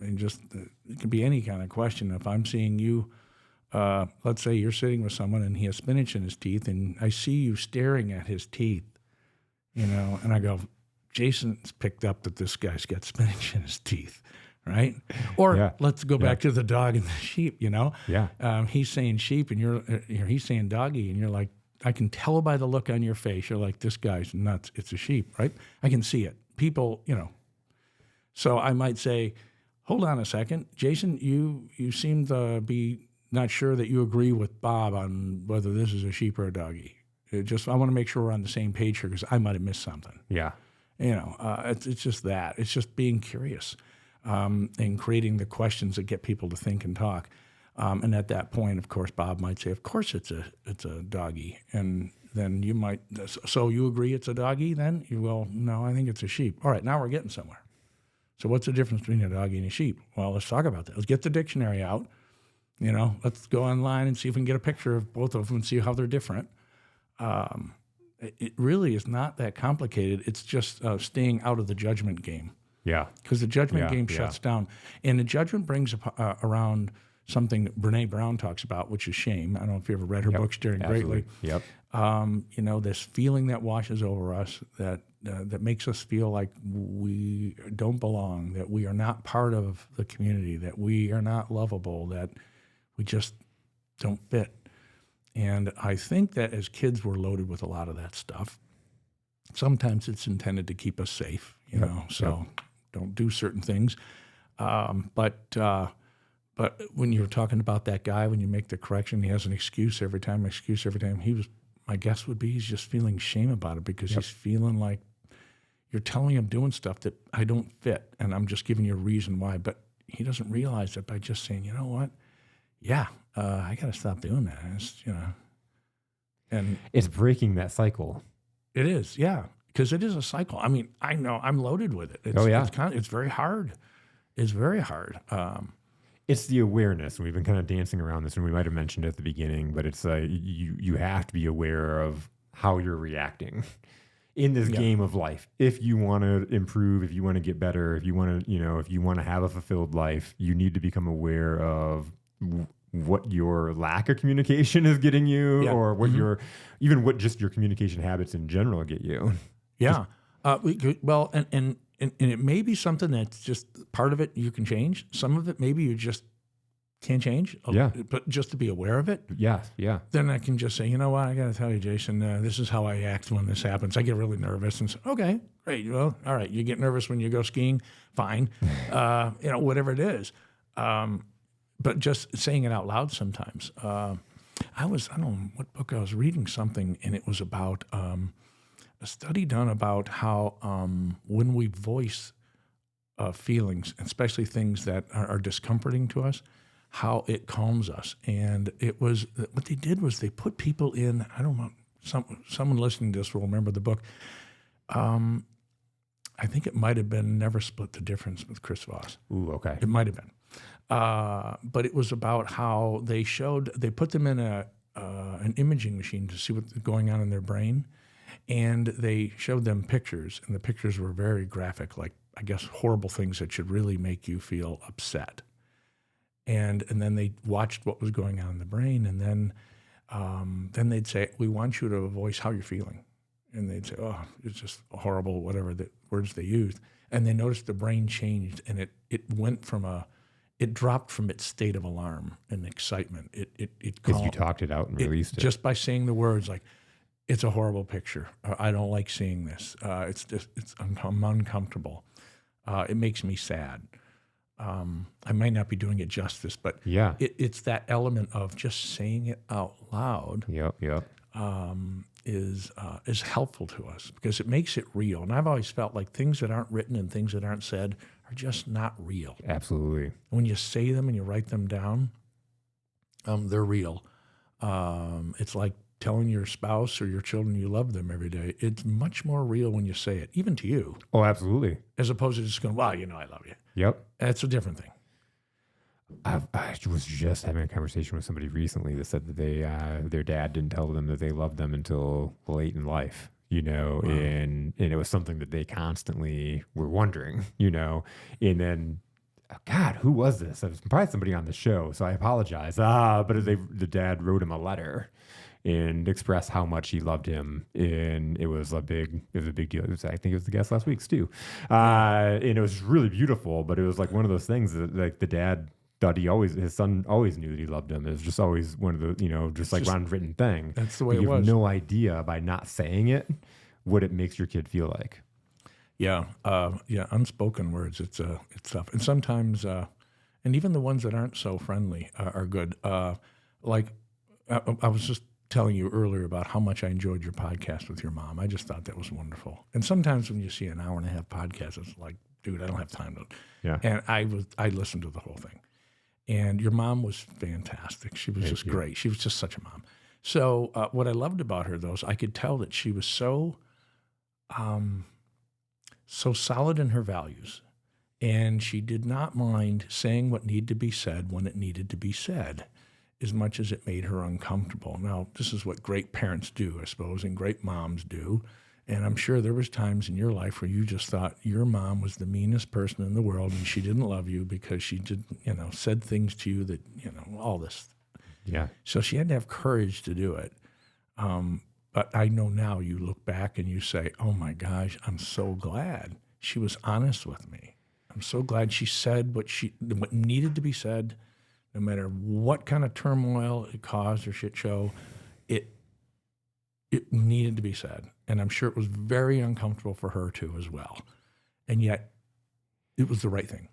And just it can be any kind of question. If I'm seeing you, let's say you're sitting with someone and he has spinach in his teeth, and I see you staring at his teeth, and I go, Jason's picked up that this guy's got spinach in his teeth, right? Or Yeah. let's go back to the dog and the sheep, Yeah. He's saying sheep and he's saying doggy, and you're like, I can tell by the look on your face, you're like, this guy's nuts. It's a sheep, right? I can see it. People, So I might say, hold on a second. Jason, you seem to be not sure that you agree with Bob on whether this is a sheep or a doggy. I want to make sure we're on the same page here because I might have missed something. Yeah. It's just that. It's just being curious and creating the questions that get people to think and talk. And at that point, of course, Bob might say, of course it's a doggy. And then you might, so you agree it's a doggy then? You will, no, I think it's a sheep. All right, now we're getting somewhere. So what's the difference between a doggy and a sheep? Well, let's talk about that. Let's get the dictionary out. Let's go online and see if we can get a picture of both of them and see how they're different. It really is not that complicated. It's just staying out of the judgment game. Yeah. Because the judgment game shuts down. And the judgment brings around something that Brene Brown talks about, which is shame. I don't know if you ever read her book, Staring Greatly. Yep. This feeling that washes over us that makes us feel like we don't belong, that we are not part of the community, that we are not lovable, that we just don't fit. And I think that as kids, we're loaded with a lot of that stuff. Sometimes it's intended to keep us safe, don't do certain things. But when you're talking about that guy, when you make the correction, he has an excuse every time. My guess would be he's just feeling shame about it because he's feeling like you're telling him doing stuff that I don't fit, and I'm just giving you a reason why. But he doesn't realize that by just saying, you know what? Yeah, I got to stop doing that. And it's breaking that cycle. It is, yeah, because it is a cycle. I mean, I know I'm loaded with it. It's very hard. It's very hard. It's the awareness. We've been kind of dancing around this, and we might have mentioned it at the beginning, but it's you have to be aware of how you're reacting in this game of life. If you want to improve, if you want to get better, if you want to have a fulfilled life, you need to become aware of what your lack of communication is getting you, or what what just your communication habits in general get you. Yeah. And it may be something that's just part of it you can change. Some of it maybe you just can't change. Yeah. But just to be aware of it. Yeah. Yeah. Then I can just say, you know what, I got to tell you, Jason, this is how I act when this happens. I get really nervous and say, okay, great. Well, all right. You get nervous when you go skiing. Fine. Whatever it is. But just saying it out loud sometimes. I don't know what book I was reading something, and it was about a study done about how when we voice feelings, especially things that are discomforting to us, how it calms us. And it was what they did was they put people in. I don't know. Someone listening to this will remember the book. I think it might have been Never Split the Difference with Chris Voss. Ooh, okay. It might have been. But it was about how they put them in an imaging machine to see what's going on in their brain. And they showed them pictures, and the pictures were very graphic, like, I guess, horrible things that should really make you feel upset. And then they watched what was going on in the brain, and then they'd say, we want you to voice how you're feeling. And they'd say, oh, it's just horrible, whatever the words they used. And they noticed the brain changed, and it dropped from its state of alarm and excitement. Because you talked it out and released it. Just by saying the words like, it's a horrible picture. I don't like seeing this. I'm uncomfortable. It makes me sad. I might not be doing it justice, but it's that element of just saying it out loud. Is helpful to us because it makes it real. And I've always felt like things that aren't written and things that aren't said are just not real. Absolutely. When you say them and you write them down, they're real. It's like telling your spouse or your children you love them every day. It's much more real when you say it, even to you. Oh, absolutely. As opposed to just going, wow, I love you. Yep. That's a different thing. I was just having a conversation with somebody recently that said that their dad didn't tell them that they loved them until late in life, wow. and it was something that they constantly were wondering, and then, God, who was this? It was probably somebody on the show, so I apologize. But the dad wrote him a letter, and express how much he loved him. And it was a big deal. I think it was the guest last week's too. And it was really beautiful, but it was like one of those things that like the dad thought his son always knew that he loved him. It was just always one of the, just like unwritten thing. That's the way but it was. You have no idea by not saying it what it makes your kid feel like. Yeah. Unspoken words. It's tough. And sometimes, and even the ones that aren't so friendly are good. Like I was just telling you earlier about how much I enjoyed your podcast with your mom. I just thought that was wonderful. And sometimes when you see an hour and a half podcast, it's like, dude, I don't have time to. Yeah. And I listened to the whole thing. And your mom was fantastic. She was just great. She was just such a mom. So what I loved about her, though, is I could tell that she was so solid in her values. And she did not mind saying what needed to be said when it needed to be said, as much as it made her uncomfortable. Now, this is what great parents do, I suppose, and great moms do. And I'm sure there was times in your life where you just thought your mom was the meanest person in the world and she didn't love you because she did, said things to you that, all this. Yeah. So she had to have courage to do it. But I know now you look back and you say, oh my gosh, I'm so glad she was honest with me. I'm so glad she said what needed to be said, no matter what kind of turmoil it caused or shit show, it needed to be said. And I'm sure it was very uncomfortable for her too as well. And yet it was the right thing.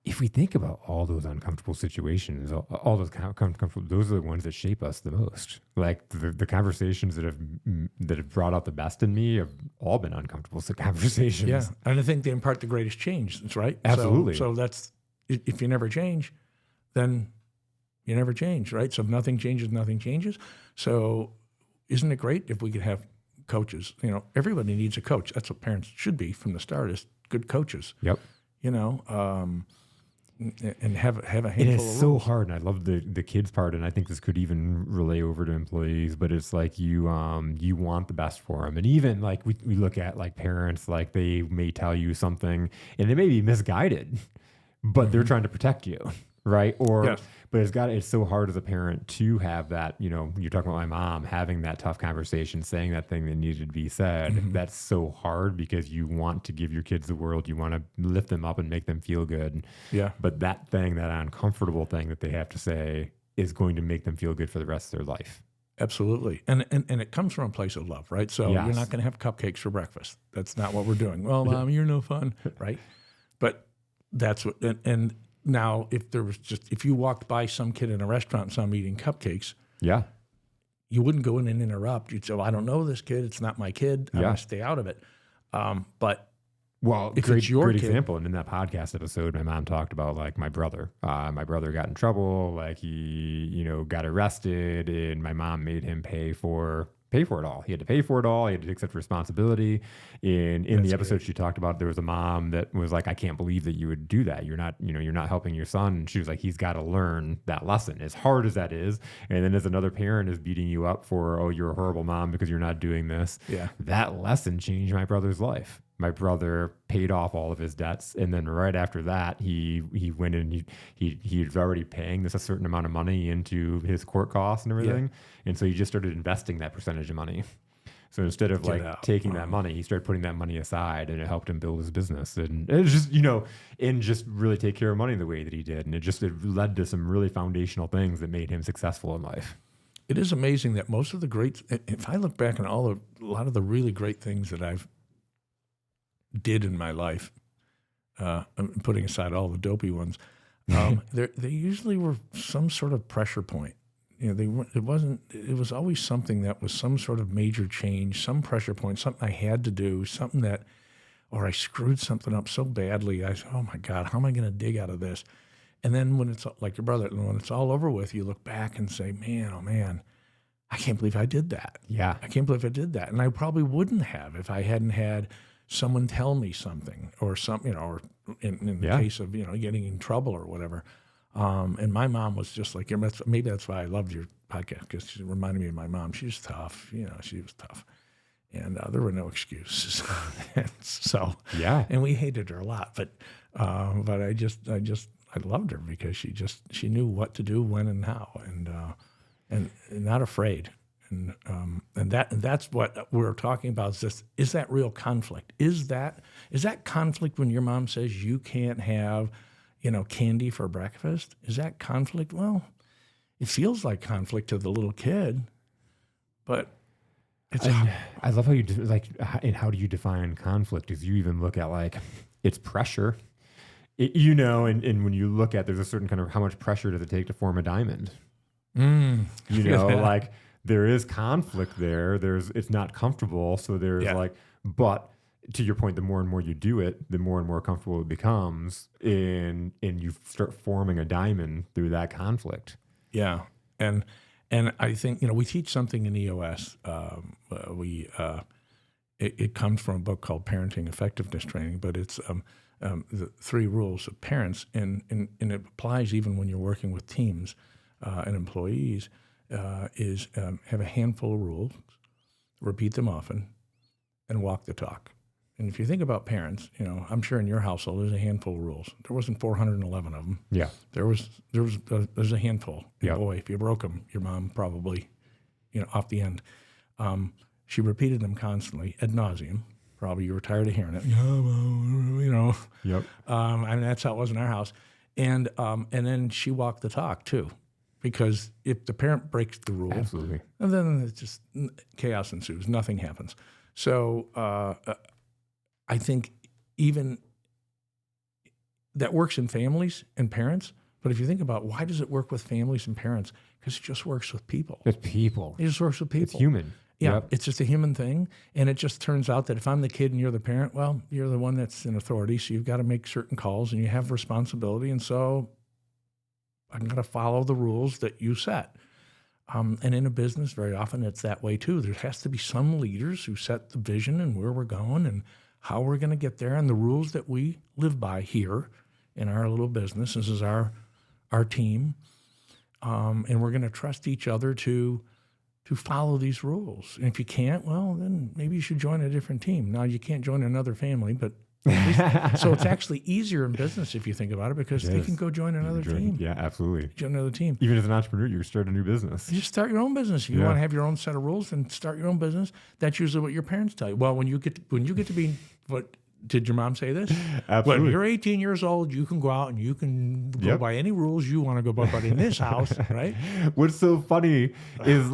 If we think about all those uncomfortable situations, all those uncomfortable, those are the ones that shape us the most. Like the conversations that have brought out the best in me have all been uncomfortable conversations. Yeah, and I think they impart the greatest change. That's right. Absolutely. So that's, if you never change, then you never change, right? So if nothing changes, nothing changes. So isn't it great if we could have coaches? Everybody needs a coach. That's what parents should be from the start, is good coaches. Yep. And have a handful and it's of so rules. hard, and I love the kids part, and I think this could even relay over to employees, but it's like you want the best for them. And even like we look at like parents, like they may tell you something and they may be misguided, but they're trying to protect you, right? Or Yes. But it's so hard as a parent to have that, you're talking about my mom having that tough conversation, saying that thing that needed to be said. That's so hard because you want to give your kids the world. You want to lift them up and make them feel good. Yeah. But that uncomfortable thing that they have to say is going to make them feel good for the rest of their life. Absolutely. And it comes from a place of love, right? So Yes. you're not going to have cupcakes for breakfast. That's not what we're doing. Well, Mom, you're no fun, right? But that's what, and now if you walked by some kid in a restaurant and saw him eating cupcakes, Yeah. you wouldn't go in and interrupt. You'd say, well, I don't know this kid. It's not my kid. I'm going to stay out of it. But Well, if great it's your kid, example. And in that podcast episode, my mom talked about like my brother. My brother got in trouble. Like he, got arrested, and my mom made him pay for it all. He had to pay for it all. He had to accept responsibility. In the episode, she talked about there was a mom that was like, I can't believe that you would do that. You're not helping your son. And she was like, he's got to learn that lesson, as hard as that is. And then as another parent is beating you up for, oh, you're a horrible mom because you're not doing this. Yeah. That lesson changed my brother's life. My brother paid off all of his debts, and then right after that, he went in. He was already paying a certain amount of money into his court costs and everything, and so he just started investing that percentage of money. So instead of taking that money, he started putting that money aside, and it helped him build his business, and it just and just really take care of money the way that he did, and it led to some really foundational things that made him successful in life. it is amazing that most of the great, if I look back on a lot of the really great things that I've did in my life, I'm putting aside all the dopey ones, they usually were some sort of pressure point. It was always something that was some sort of major change, some pressure point, something I had to do, something that, or I screwed something up so badly, I said, oh my God, how am I going to dig out of this? And then when it's like your brother, when it's all over with, you look back and say, man, oh man, I can't believe I did that. Yeah. I can't believe I did that. And I probably wouldn't have if I hadn't had someone tell me something, or something, or in the case of, getting in trouble or whatever. And my mom was just like, maybe that's why I loved your podcast, because she reminded me of my mom. She was tough. She was tough. And there were no excuses. So, and we hated her a lot, but I loved her because she knew what to do, when and how, and not afraid. and that's what we're talking about. Is that real conflict? Is that conflict when your mom says you can't have, candy for breakfast? Is that conflict? Well, it feels like conflict to the little kid, but it's. I love how you and how do you define conflict? Is you even look at it's pressure, and when you look at, there's a certain kind of how much pressure does it take to form a diamond? There is conflict there. It's not comfortable. So there's but to your point, the more and more you do it, the more and more comfortable it becomes, and you start forming a diamond through that conflict. Yeah, and I think we teach something in EOS. It comes from a book called Parenting Effectiveness Training, but it's the 3 rules of parents, and it applies even when you're working with teams and employees. Is have a handful of rules, repeat them often, and walk the talk. And if you think about parents, I'm sure in your household there's a handful of rules. There wasn't 411 of them. Yeah, there's a handful. Yeah. Boy, if you broke them, your mom probably, off the end. She repeated them constantly, ad nauseum. Probably you were tired of hearing it. Yep. That's how it was in our house. And then she walked the talk too. Because if the parent breaks the rule, absolutely, and then it's just chaos ensues. Nothing happens. So I think even that works in families and parents. But if you think about why does it work with families and parents? Because it just works with people. It's people. It just works with people. It's human. Yeah, Yep. It's just a human thing. And it just turns out that if I'm the kid and you're the parent, well, you're the one that's in authority. So you've got to make certain calls and you have responsibility. And so I'm going to follow the rules that you set. And in a business, very often it's that way too. There has to be some leaders who set the vision and where we're going and how we're going to get there and the rules that we live by here in our little business. This is our team. And we're going to trust each other to follow these rules. And if you can't, well, then maybe you should join a different team. Now, you can't join another family, but so it's actually easier in business if you think about it because they can go join another team. Yeah, absolutely. Join another team. Even as an entrepreneur, you start a new business. You start your own business. If you want to have your own set of rules, then start your own business. That's usually what your parents tell you. Well, when you get to be, what did your mom say this? Absolutely. When you're 18 years old, you can go out and you can go by any rules you want to go by. But in this house, right? What's so funny is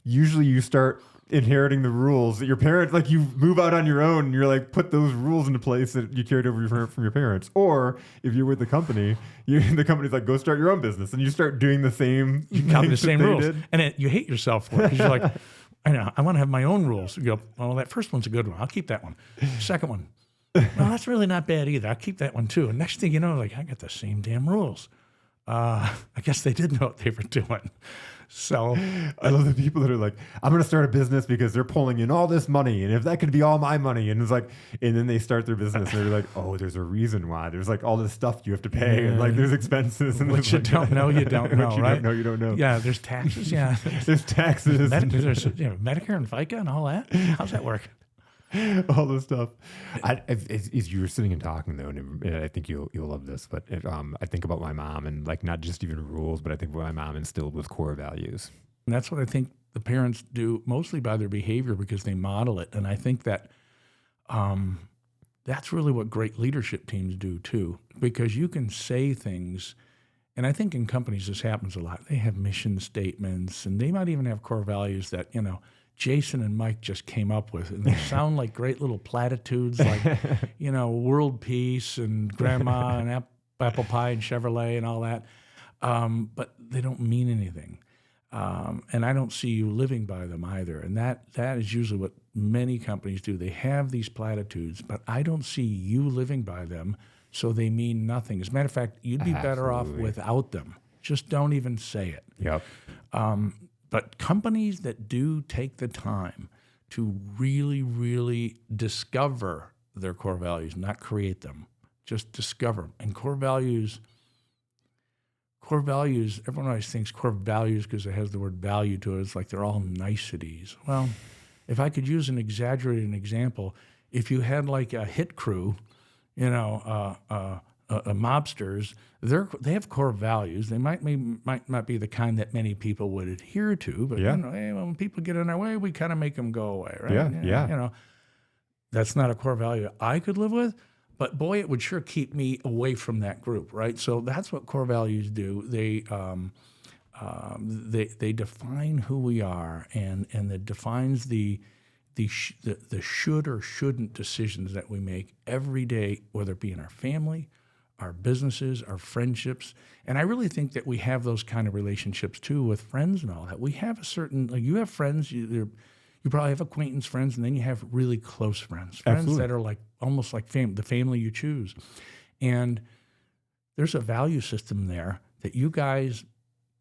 usually you start inheriting the rules that your parents, you move out on your own and you're put those rules into place that you carried over from your parents. Or if you're with the company, the company's go start your own business and you start doing the same. You copy the same rules. And you hate yourself for it because you're I know, I want to have my own rules. You go, well, that first one's a good one. I'll keep that one. Second one, well, that's really not bad either. I'll keep that one too. And next thing you know, I got the same damn rules. I guess they did know what they were doing. So I love the people that are I'm going to start a business because they're pulling in all this money. And if that could be all my money, and it's and then they start their business and they're oh, there's a reason why. There's all this stuff you have to pay and there's expenses. And what you don't know, you don't know, what you right? don't know, you don't know. Yeah, there's taxes. Yeah. There's taxes. There's Medicare and FICA and all that. How's that work? All this stuff. As you were sitting and talking though, and I think you'll love this, but I think about my mom and not just even rules, but I think what my mom instilled was core values. And that's what I think the parents do mostly by their behavior because they model it. And I think that that's really what great leadership teams do too, because you can say things. And I think in companies this happens a lot. They have mission statements and they might even have core values that, Jason and Mike just came up with, and they sound like great little platitudes, world peace and grandma and apple pie and Chevrolet and all that, but they don't mean anything. And I don't see you living by them either. And that is usually what many companies do. They have these platitudes, but I don't see you living by them, so they mean nothing. As a matter of fact, you'd be better off without them. Just don't even say it. Yep. But companies that do take the time to really, really discover their core values, not create them, just discover them. And core values, everyone always thinks core values because it has the word value to it. It's they're all niceties. Well, if I could use an exaggerated example, if you had a hit crew, mobsters, they have core values. They might not be the kind that many people would adhere to, but Yeah. hey, when people get in our way, we kind of make them go away, right? Yeah. That's not a core value I could live with, but boy, it would sure keep me away from that group, right? So that's what core values do. They define who we are, and it defines the should or shouldn't decisions that we make every day, whether it be in our family, our businesses, our friendships. And I really think that we have those kind of relationships too with friends and all that. We have a certain, like, you have friends, you probably have acquaintance friends, and then you have really close friends Absolutely. that are like almost like the family you choose. And there's a value system there that you guys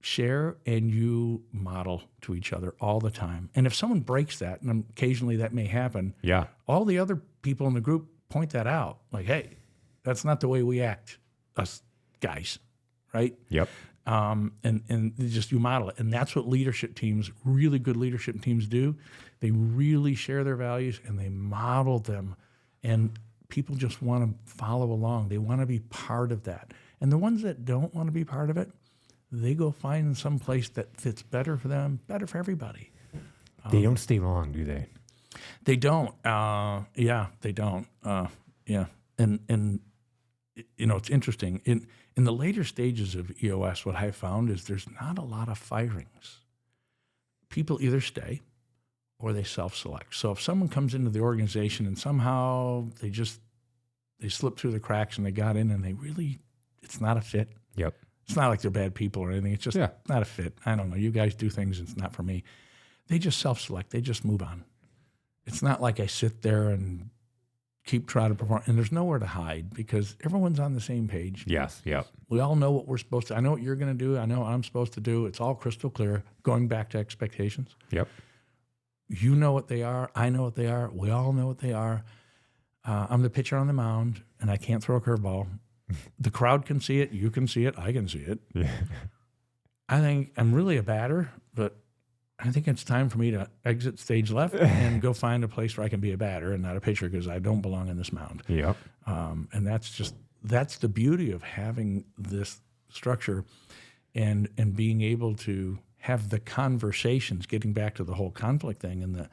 share and you model to each other all the time. And if someone breaks that, and occasionally that may happen, Yeah. all the other people in the group point that out. Like, hey, that's not the way we act, us guys, right? Yep. And just you model it. And that's what leadership teams, really good leadership teams do. They really share their values and they model them. And people just want to follow along. They want to be part of that. And the ones that don't want to be part of it, they go find some place that fits better for them, better for everybody. They don't stay long, do they? They don't. They don't. And it's interesting. In the later stages of EOS, what I found is there's not a lot of firings. People either stay or they self-select. So if someone comes into the organization and somehow they slip through the cracks and they got in and it's not a fit. Yep. It's not like they're bad people or anything. It's just not a fit. I don't know. You guys do things, it's not for me. They just self-select. They just move on. It's not like I sit there and keep trying to perform. And there's nowhere to hide because everyone's on the same page. Yes. Yep. We all know what we're supposed to. I know what you're going to do. I know what I'm supposed to do. It's all crystal clear, going back to expectations. Yep. You know what they are. I know what they are. We all know what they are. I'm the pitcher on the mound, and I can't throw a curveball. The crowd can see it. You can see it. I can see it. Yeah. I think I'm really a batter, but I think it's time for me to exit stage left and go find a place where I can be a batter and not a pitcher because I don't belong in this mound. Yep. And that's the beauty of having this structure and being able to have the conversations, getting back to the whole conflict thing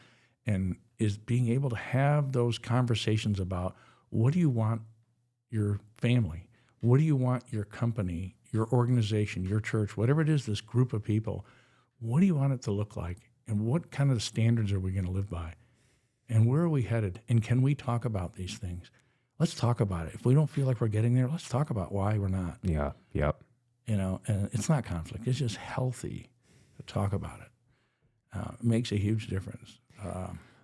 and is being able to have those conversations about what do you want your family, what do you want your company, your organization, your church, whatever it is, this group of people, what do you want it to look like? And what kind of standards are we going to live by? And where are we headed? And can we talk about these things? Let's talk about it. If we don't feel like we're getting there, let's talk about why we're not. Yeah. Yep. And it's not conflict. It's just healthy to talk about it. It makes a huge difference.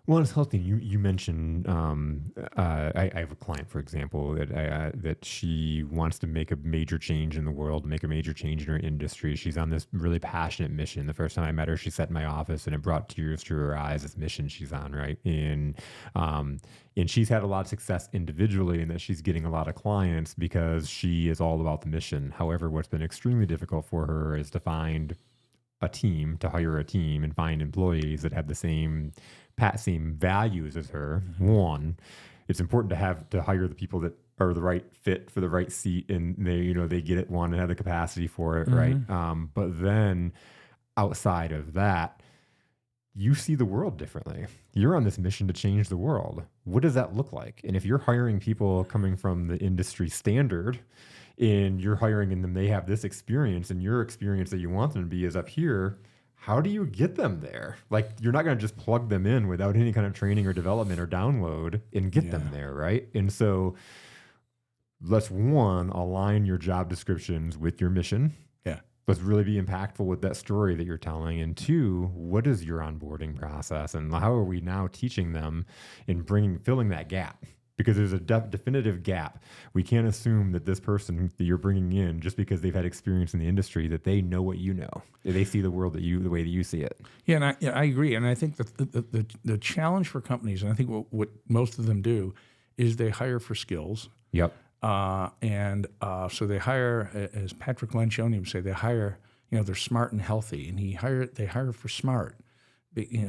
Well, it's healthy. You mentioned I have a client, for example, that she wants to make a major change in the world, make a major change in her industry. She's on this really passionate mission. The first time I met her, she sat in my office, and it brought tears to her eyes. This mission she's on, right? And she's had a lot of success individually, and that she's getting a lot of clients because she is all about the mission. However, what's been extremely difficult for her is to hire a team and find employees that have the same values as her. One, it's important to hire the people that are the right fit for the right seat, and they get it, and have the capacity for it, right? But then outside of that, you see the world differently. You're on this mission to change the world. What does that look like? And if you're hiring people coming from the industry standard, and you're hiring them, they have this experience, and your experience that you want them to be is up here, how do you get them there? Like, you're not going to just plug them in without any kind of training or development or download and get them there, right? And so let's, one, align your job descriptions with your mission. Yeah. Let's really be impactful with that story that you're telling. And two, what is your onboarding process? And how are we now teaching them and filling that gap? Because there's a definitive gap. We can't assume that this person that you're bringing in, just because they've had experience in the industry, that they know what you know. They see the world the way that you see it. Yeah, and I agree. And I think that the challenge for companies, and I think what most of them do, is they hire for skills. Yep. So they hire, as Patrick Lencioni would say, they hire, they're smart and healthy, and they hire for smart.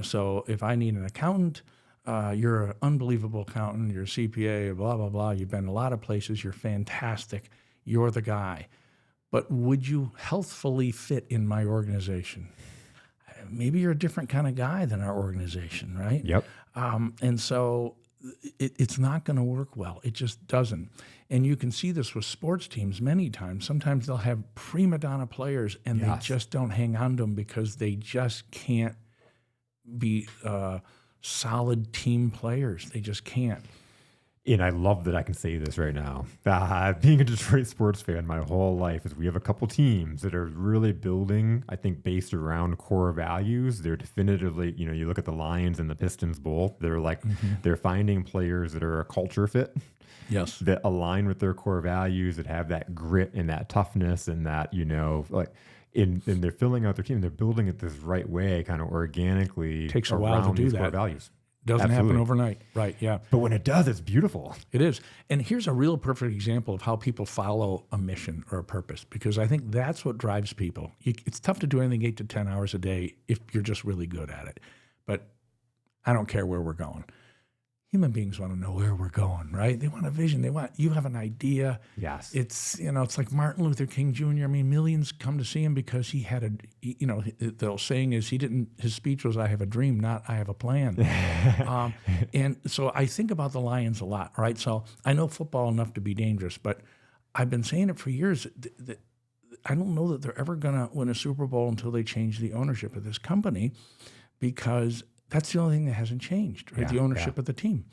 So if I need an accountant, you're an unbelievable accountant, you're a CPA, blah, blah, blah. You've been a lot of places. You're fantastic. you're the guy. But would you healthfully fit in my organization? Maybe you're a different kind of guy than our organization, right? Yep. And so it's not going to work well. It just doesn't. And you can see this with sports teams many times. Sometimes they'll have prima donna players and they just don't hang on to them because they just can't be solid team players. They just can't. And I love that I can say this right now. Being a Detroit sports fan my whole life is we have a couple teams that are really building, I think, based around core values. They're definitively, you look at the Lions and the Pistons both, they're like, they're finding players that are a culture fit. Yes. That align with their core values, that have that grit and that toughness and that, and they're filling out their team. They're building it this right way, kind of organically. Takes a while to do that. Core values. Doesn't happen overnight. Right, yeah. But when it does, it's beautiful. It is. And here's a real perfect example of how people follow a mission or a purpose, because I think that's what drives people. It's tough to do anything 8 to 10 hours a day if you're just really good at it. But I don't care where we're going. Human beings want to know where we're going, right? They want a vision. You have an idea. Yes. It's like Martin Luther King Jr. I mean, millions come to see him because he had the saying is his speech was, "I have a dream, not I have a plan." And so I think about the Lions a lot, right? So I know football enough to be dangerous, but I've been saying it for years that I don't know that they're ever going to win a Super Bowl until they change the ownership of this company, because that's the only thing that hasn't changed, right? The ownership of the team.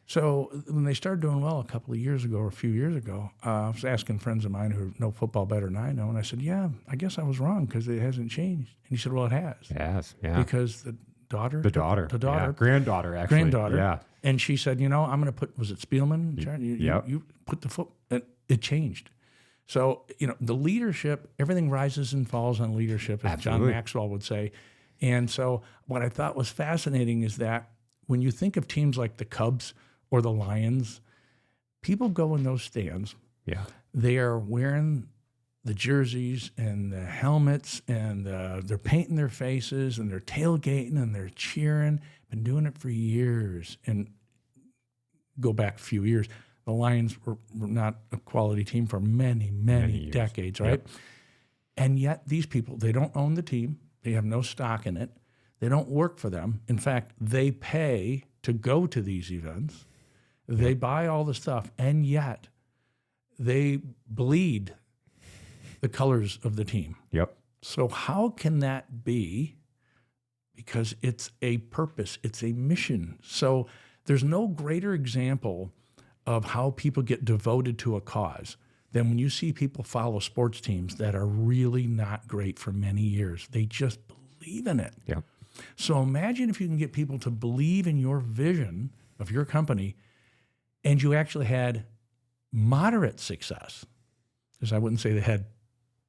So when they started doing well a couple of years ago or a few years ago, I was asking friends of mine who know football better than I know, and I said, yeah, I guess I was wrong because it hasn't changed. And he said, well, it has. It has, yeah. Because the daughter. Yeah. Granddaughter, actually. Yeah. And she said, I'm going to put, was it Spielman? You put the foot, and it changed. So, the leadership, everything rises and falls on leadership, as John Maxwell would say. And so what I thought was fascinating is that when you think of teams like the Cubs or the Lions, people go in those stands. Yeah. They are wearing the jerseys and the helmets, and they're painting their faces, and they're tailgating, and they're cheering. Been doing it for years. And go back a few years, the Lions were not a quality team for many decades, right? Yep. And yet these people, they don't own the team. They have no stock in it. They don't work for them. In fact, they pay to go to these events. They buy all the stuff, and yet they bleed the colors of the team. Yep. So how can that be? Because it's a purpose. It's a mission. So there's no greater example of how people get devoted to a cause than when you see people follow sports teams that are really not great for many years. They just believe in it. Yeah. So imagine if you can get people to believe in your vision of your company, and you actually had moderate success, because I wouldn't say they had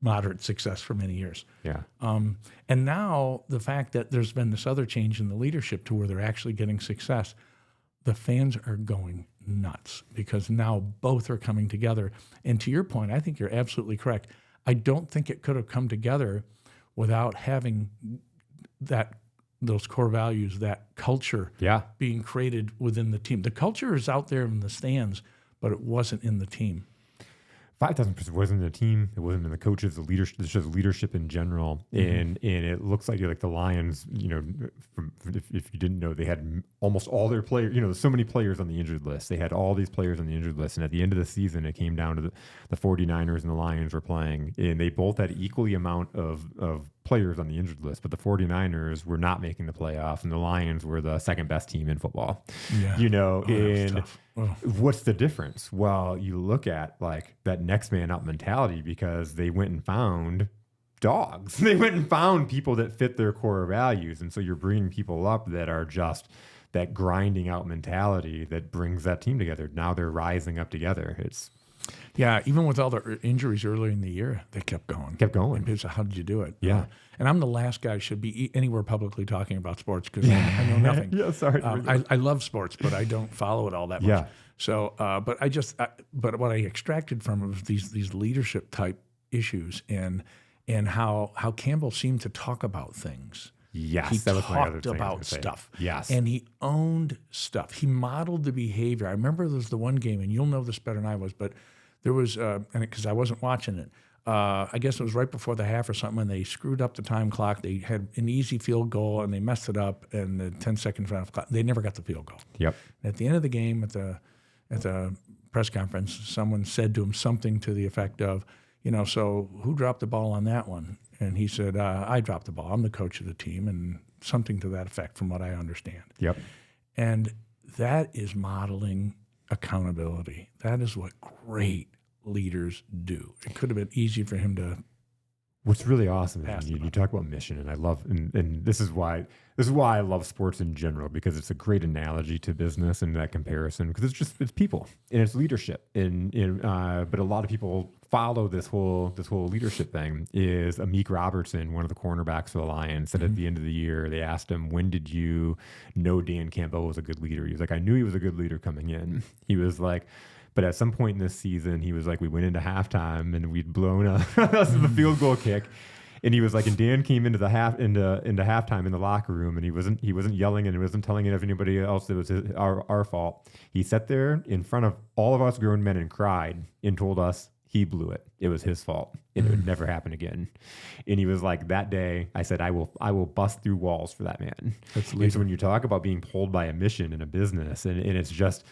moderate success for many years. Yeah. And now the fact that there's been this other change in the leadership to where they're actually getting success, the fans are going nuts because now both are coming together. And to your point, I think you're absolutely correct. I don't think it could have come together without having those core values, that culture being created within the team. The culture is out there in the stands, but it wasn't in the team. 5,000% wasn't in the team. It wasn't in the coaches. The leadership, it's just leadership in general. And it looks like the Lions. If you didn't know, they had almost all their players. There's so many players on the injured list. They had all these players on the injured list. And at the end of the season, it came down to the 49ers and the Lions were playing, and they both had equally amount of players on the injured list. But the 49ers were not making the playoffs, and the Lions were the second best team in football. Yeah. What's the difference? Well, you look at that next man up mentality, because they went and found dogs. They went and found people that fit their core values. And so you're bringing people up that are just that grinding out mentality that brings that team together. Now they're rising up together. Even with all the injuries earlier in the year, they kept going. And people said, how did you do it? Yeah. And I'm the last guy should be anywhere publicly talking about sports because I know nothing. Sorry. I love sports, but I don't follow it all that much. Yeah. So, but what I extracted from it was these leadership type issues and how Campbell seemed to talk about things. Yes, he that was my other talked thing about stuff. Yes. And he owned stuff. He modeled the behavior. I remember there was the one game, and you'll know this better than I was, but There was, and because I wasn't watching it, I guess it was right before the half or something, and they screwed up the time clock. They had an easy field goal, and they messed it up, and the 10 seconds ran off the clock. They never got the field goal. Yep. At the end of the game, at the press conference, someone said to him something to the effect of, so who dropped the ball on that one? And he said, I dropped the ball. I'm the coach of the team, and something to that effect, from what I understand. Yep. And that is modeling accountability. That is what great leaders do. It could have been easy for him to. What's really awesome is you talk about mission, and I love, and this is why I love sports in general, because it's a great analogy to business and that comparison, because it's people and it's leadership, but a lot of people follow this whole leadership thing. Is Amik Robertson, one of the cornerbacks for the Lions, said at the end of the year, they asked him, when did you know Dan Campbell was a good leader? He was like, I knew he was a good leader coming in. He was like, but at some point in this season, he was like, we went into halftime and we'd blown the field goal kick. And he was like, and Dan came into halftime in the locker room, and he wasn't yelling, and he wasn't telling anybody else that it was our fault. He sat there in front of all of us grown men and cried and told us he blew it. It was his fault. It would never happen again. And he was like, that day, I said, I will bust through walls for that man. And so when you talk about being pulled by a mission in a business, and it's just,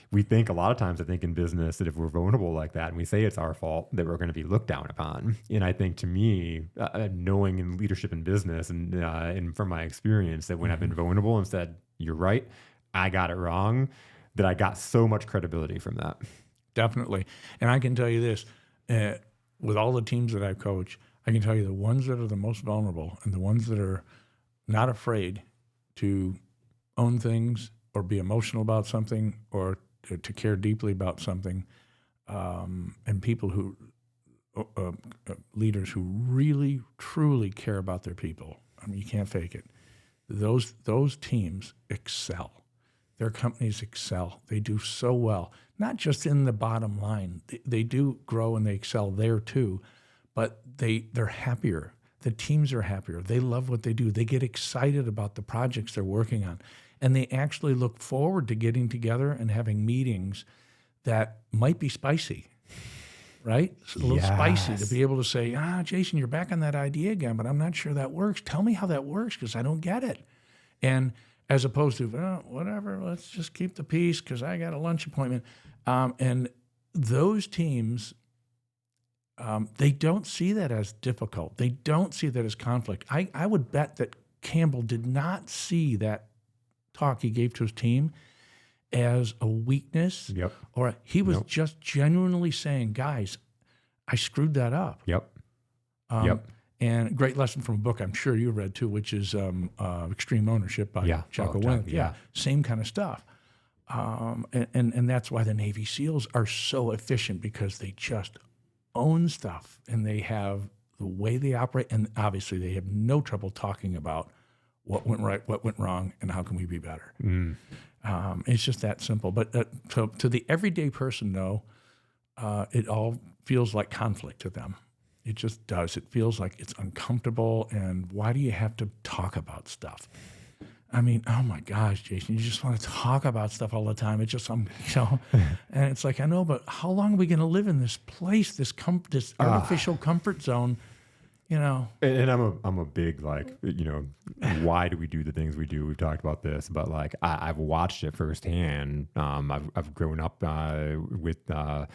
we think a lot of times, I think in business, that if we're vulnerable like that and we say it's our fault, that we're going to be looked down upon. And I think, to me, knowing in leadership in business and from my experience, that when I've been vulnerable and said, you're right, I got it wrong, that I got so much credibility from that. Definitely. And I can tell you this, with all the teams that I coach, I can tell you the ones that are the most vulnerable and the ones that are not afraid to own things or be emotional about something or to care deeply about something, and people who, leaders who really, truly care about their people. I mean, you can't fake it. Those teams excel. Their companies excel. They do so well, not just in the bottom line. They do grow and they excel there too, but they're happier. The teams are happier. They love what they do. They get excited about the projects they're working on. And they actually look forward to getting together and having meetings that might be spicy, right? It's a little spicy to be able to say, Jason, you're back on that idea again, but I'm not sure that works. Tell me how that works, because I don't get it. And as opposed to, whatever, let's just keep the peace because I got a lunch appointment. And those teams, they don't see that as difficult. They don't see that as conflict. I would bet that Campbell did not see that talk he gave to his team as a weakness, or he was just genuinely saying, guys, I screwed that up. And a great lesson from a book I'm sure you read too, which is Extreme Ownership by Jocko Willink. Same kind of stuff. And that's why the Navy SEALs are so efficient, because they just own stuff and they have the way they operate, and obviously they have no trouble talking about what went right, what went wrong, and how can we be better. It's just that simple. But to the everyday person, though, it all feels like conflict to them. It just does. It feels like it's uncomfortable, and why do you have to talk about stuff? I mean, oh my gosh, Jason, you just want to talk about stuff all the time. It's just, and it's like, I know, but how long are we going to live in this place, this artificial comfort zone? And I'm a big, why do we do the things we do? We've talked about this, but I've watched it firsthand. I've grown up with a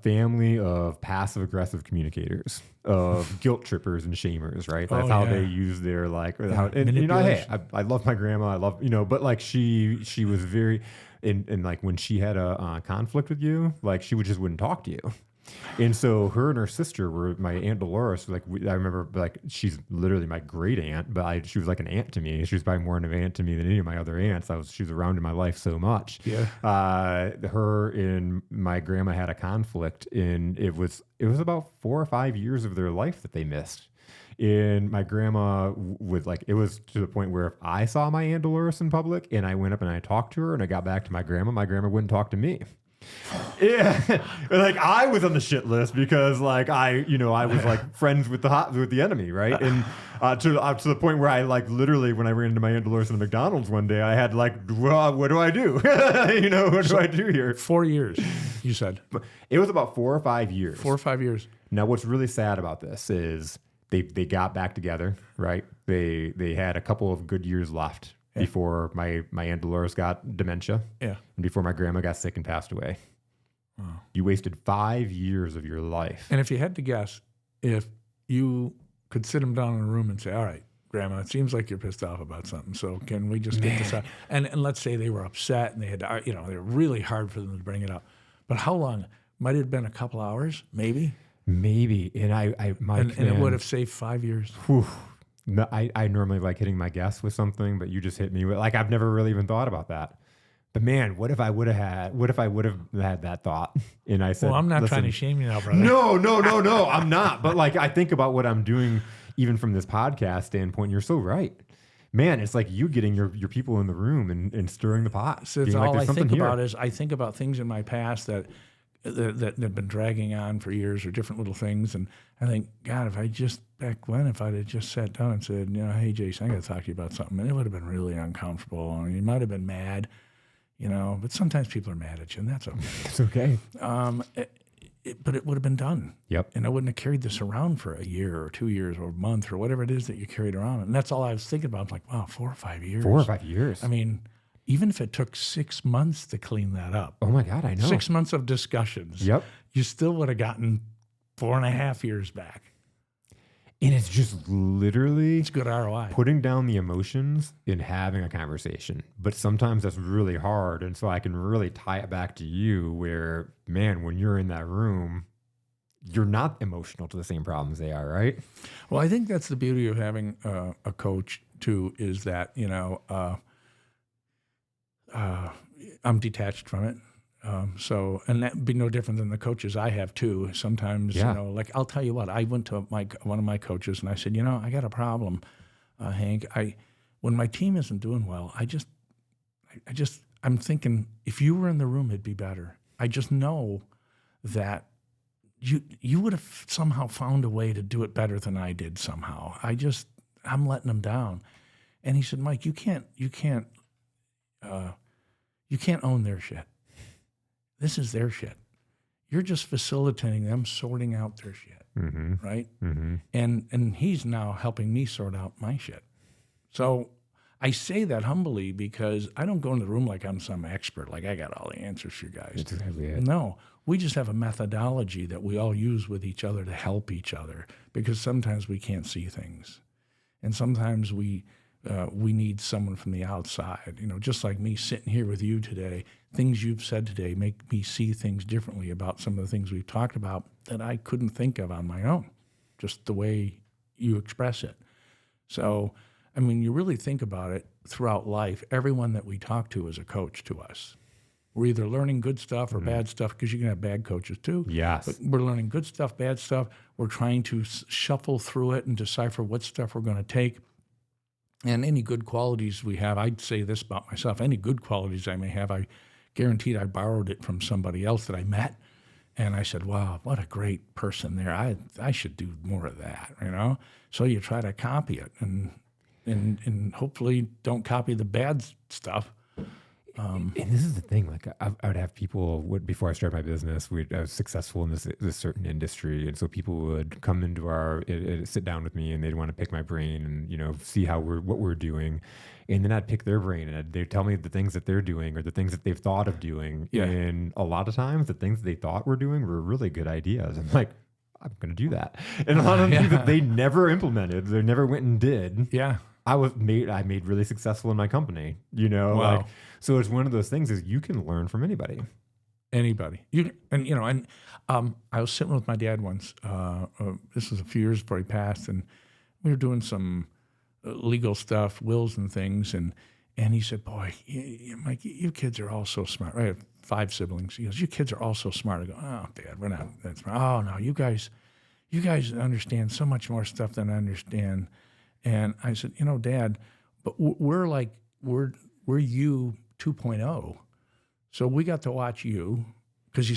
family of passive aggressive communicaters, of guilt trippers and shamers, right? That's how they use their hey, I love my grandma. I love, but she was very, and when she had a conflict with you, she wouldn't talk to you. And so her and her sister were my Aunt Dolores. I remember, she's literally my great aunt, but she was like an aunt to me. She was probably more an aunt to me than any of my other aunts. She was around in my life so much. Her and my grandma had a conflict, and it was about 4 or 5 years of their life that they missed. And my grandma would it was to the point where if I saw my Aunt Dolores in public and I went up and I talked to her and I got back to my grandma wouldn't talk to me. Yeah, like I was on the shit list because like I was like friends with the enemy, right? And to the point where I like literally when I ran into my Aunt Dolores in the McDonald's one day, I had like, well, what do I do? What do I do here? 4 years, you said. It was about 4 or 5 years. 4 or 5 years. Now, what's really sad about this is they got back together, right? They had a couple of good years left. Yeah. Before my Aunt Dolores got dementia, yeah, and before my grandma got sick and passed away. Wow. You wasted 5 years of your life. And if you had to guess, if you could sit them down in a room and say, all right, Grandma, it seems like you're pissed off about something, so can we just get this out? And let's say they were upset and they had to, they were really hard for them to bring it up. But how long? Might it have been a couple hours, maybe? Maybe. And it would have saved 5 years. Whew. No, I normally like hitting my guess with something, but you just hit me with like I've never really even thought about that. But man, what if I would have had that thought? And I said, well, I'm not trying to shame you now, brother. No, I'm not. But like I think about what I'm doing, even from this podcast standpoint. You're so right, man. It's like you getting your people in the room and stirring the pot. So it's all I think about is I think about things in my past that have been dragging on for years, or different little things, and I think, God, if I'd have just sat down and said, hey, Jason, I got to talk to you about something, and it would have been really uncomfortable, and you might have been mad, but sometimes people are mad at you, and that's okay. It's okay. But it would have been done. Yep. And I wouldn't have carried this around for a year or 2 years or a month or whatever it is that you carried around, and that's all I was thinking about. I was like, wow, 4 or 5 years. 4 or 5 years. I mean, even if it took 6 months to clean that up. Oh my God, I know. 6 months of discussions. Yep. You still would have gotten 4.5 years back. And it's just literally it's good ROI. Putting down the emotions and having a conversation. But sometimes that's really hard. And so I can really tie it back to you where, man, when you're in that room, you're not emotional to the same problems they are, right? Well, I think that's the beauty of having a coach too, is that, I'm detached from it. And that'd be no different than the coaches I have too. Sometimes, like I'll tell you what, I went to one of my coaches and I said, I got a problem, Hank. When my team isn't doing well, I'm thinking if you were in the room, it'd be better. I just know that you would have somehow found a way to do it better than I did somehow. I'm letting them down. And he said, Mike, you can't own their shit. This is their shit. You're just facilitating them sorting out their shit, right? Mm-hmm. And he's now helping me sort out my shit. So I say that humbly because I don't go in the room like I'm some expert, like I got all the answers for you guys. That's exactly it. No, we just have a methodology that we all use with each other to help each other because sometimes we can't see things. And sometimes we need someone from the outside, just like me sitting here with you today. Things you've said today make me see things differently about some of the things we've talked about that I couldn't think of on my own, just the way you express it. So, I mean, you really think about it throughout life, everyone that we talk to is a coach to us. We're either learning good stuff or bad stuff, because you can have bad coaches too. Yes. But we're learning good stuff, bad stuff. We're trying to shuffle through it and decipher what stuff we're going to take. And any good qualities we have, I'd say this about myself, any good qualities I may have, I guaranteed I borrowed it from somebody else that I met. And I said, wow, what a great person there. I should do more of that, So you try to copy it and hopefully don't copy the bad stuff. And this is the thing, like I would have people, before I started my business, I was successful in this certain industry. And so people would come into sit down with me and they'd want to pick my brain and, see what we're doing. And then I'd pick their brain and they'd tell me the things that they're doing or the things that they've thought of doing. Yeah. And a lot of times the things they thought were doing were really good ideas. I'm like, I'm going to do that. And a lot of things that they never implemented, they never went and did. Yeah. I made really successful in my company, Wow. Like, so it's one of those things is you can learn from anybody. Anybody. I was sitting with my dad once, this was a few years before he passed, and we were doing some legal stuff, wills and things, and he said, boy, Mike, you kids are all so smart. I have 5 siblings. He goes, you kids are all so smart. I go, oh, Dad, we're not that smart. Oh, no, you guys understand so much more stuff than I understand. And I said, Dad, but we're you 2.0. So we got to watch you, Because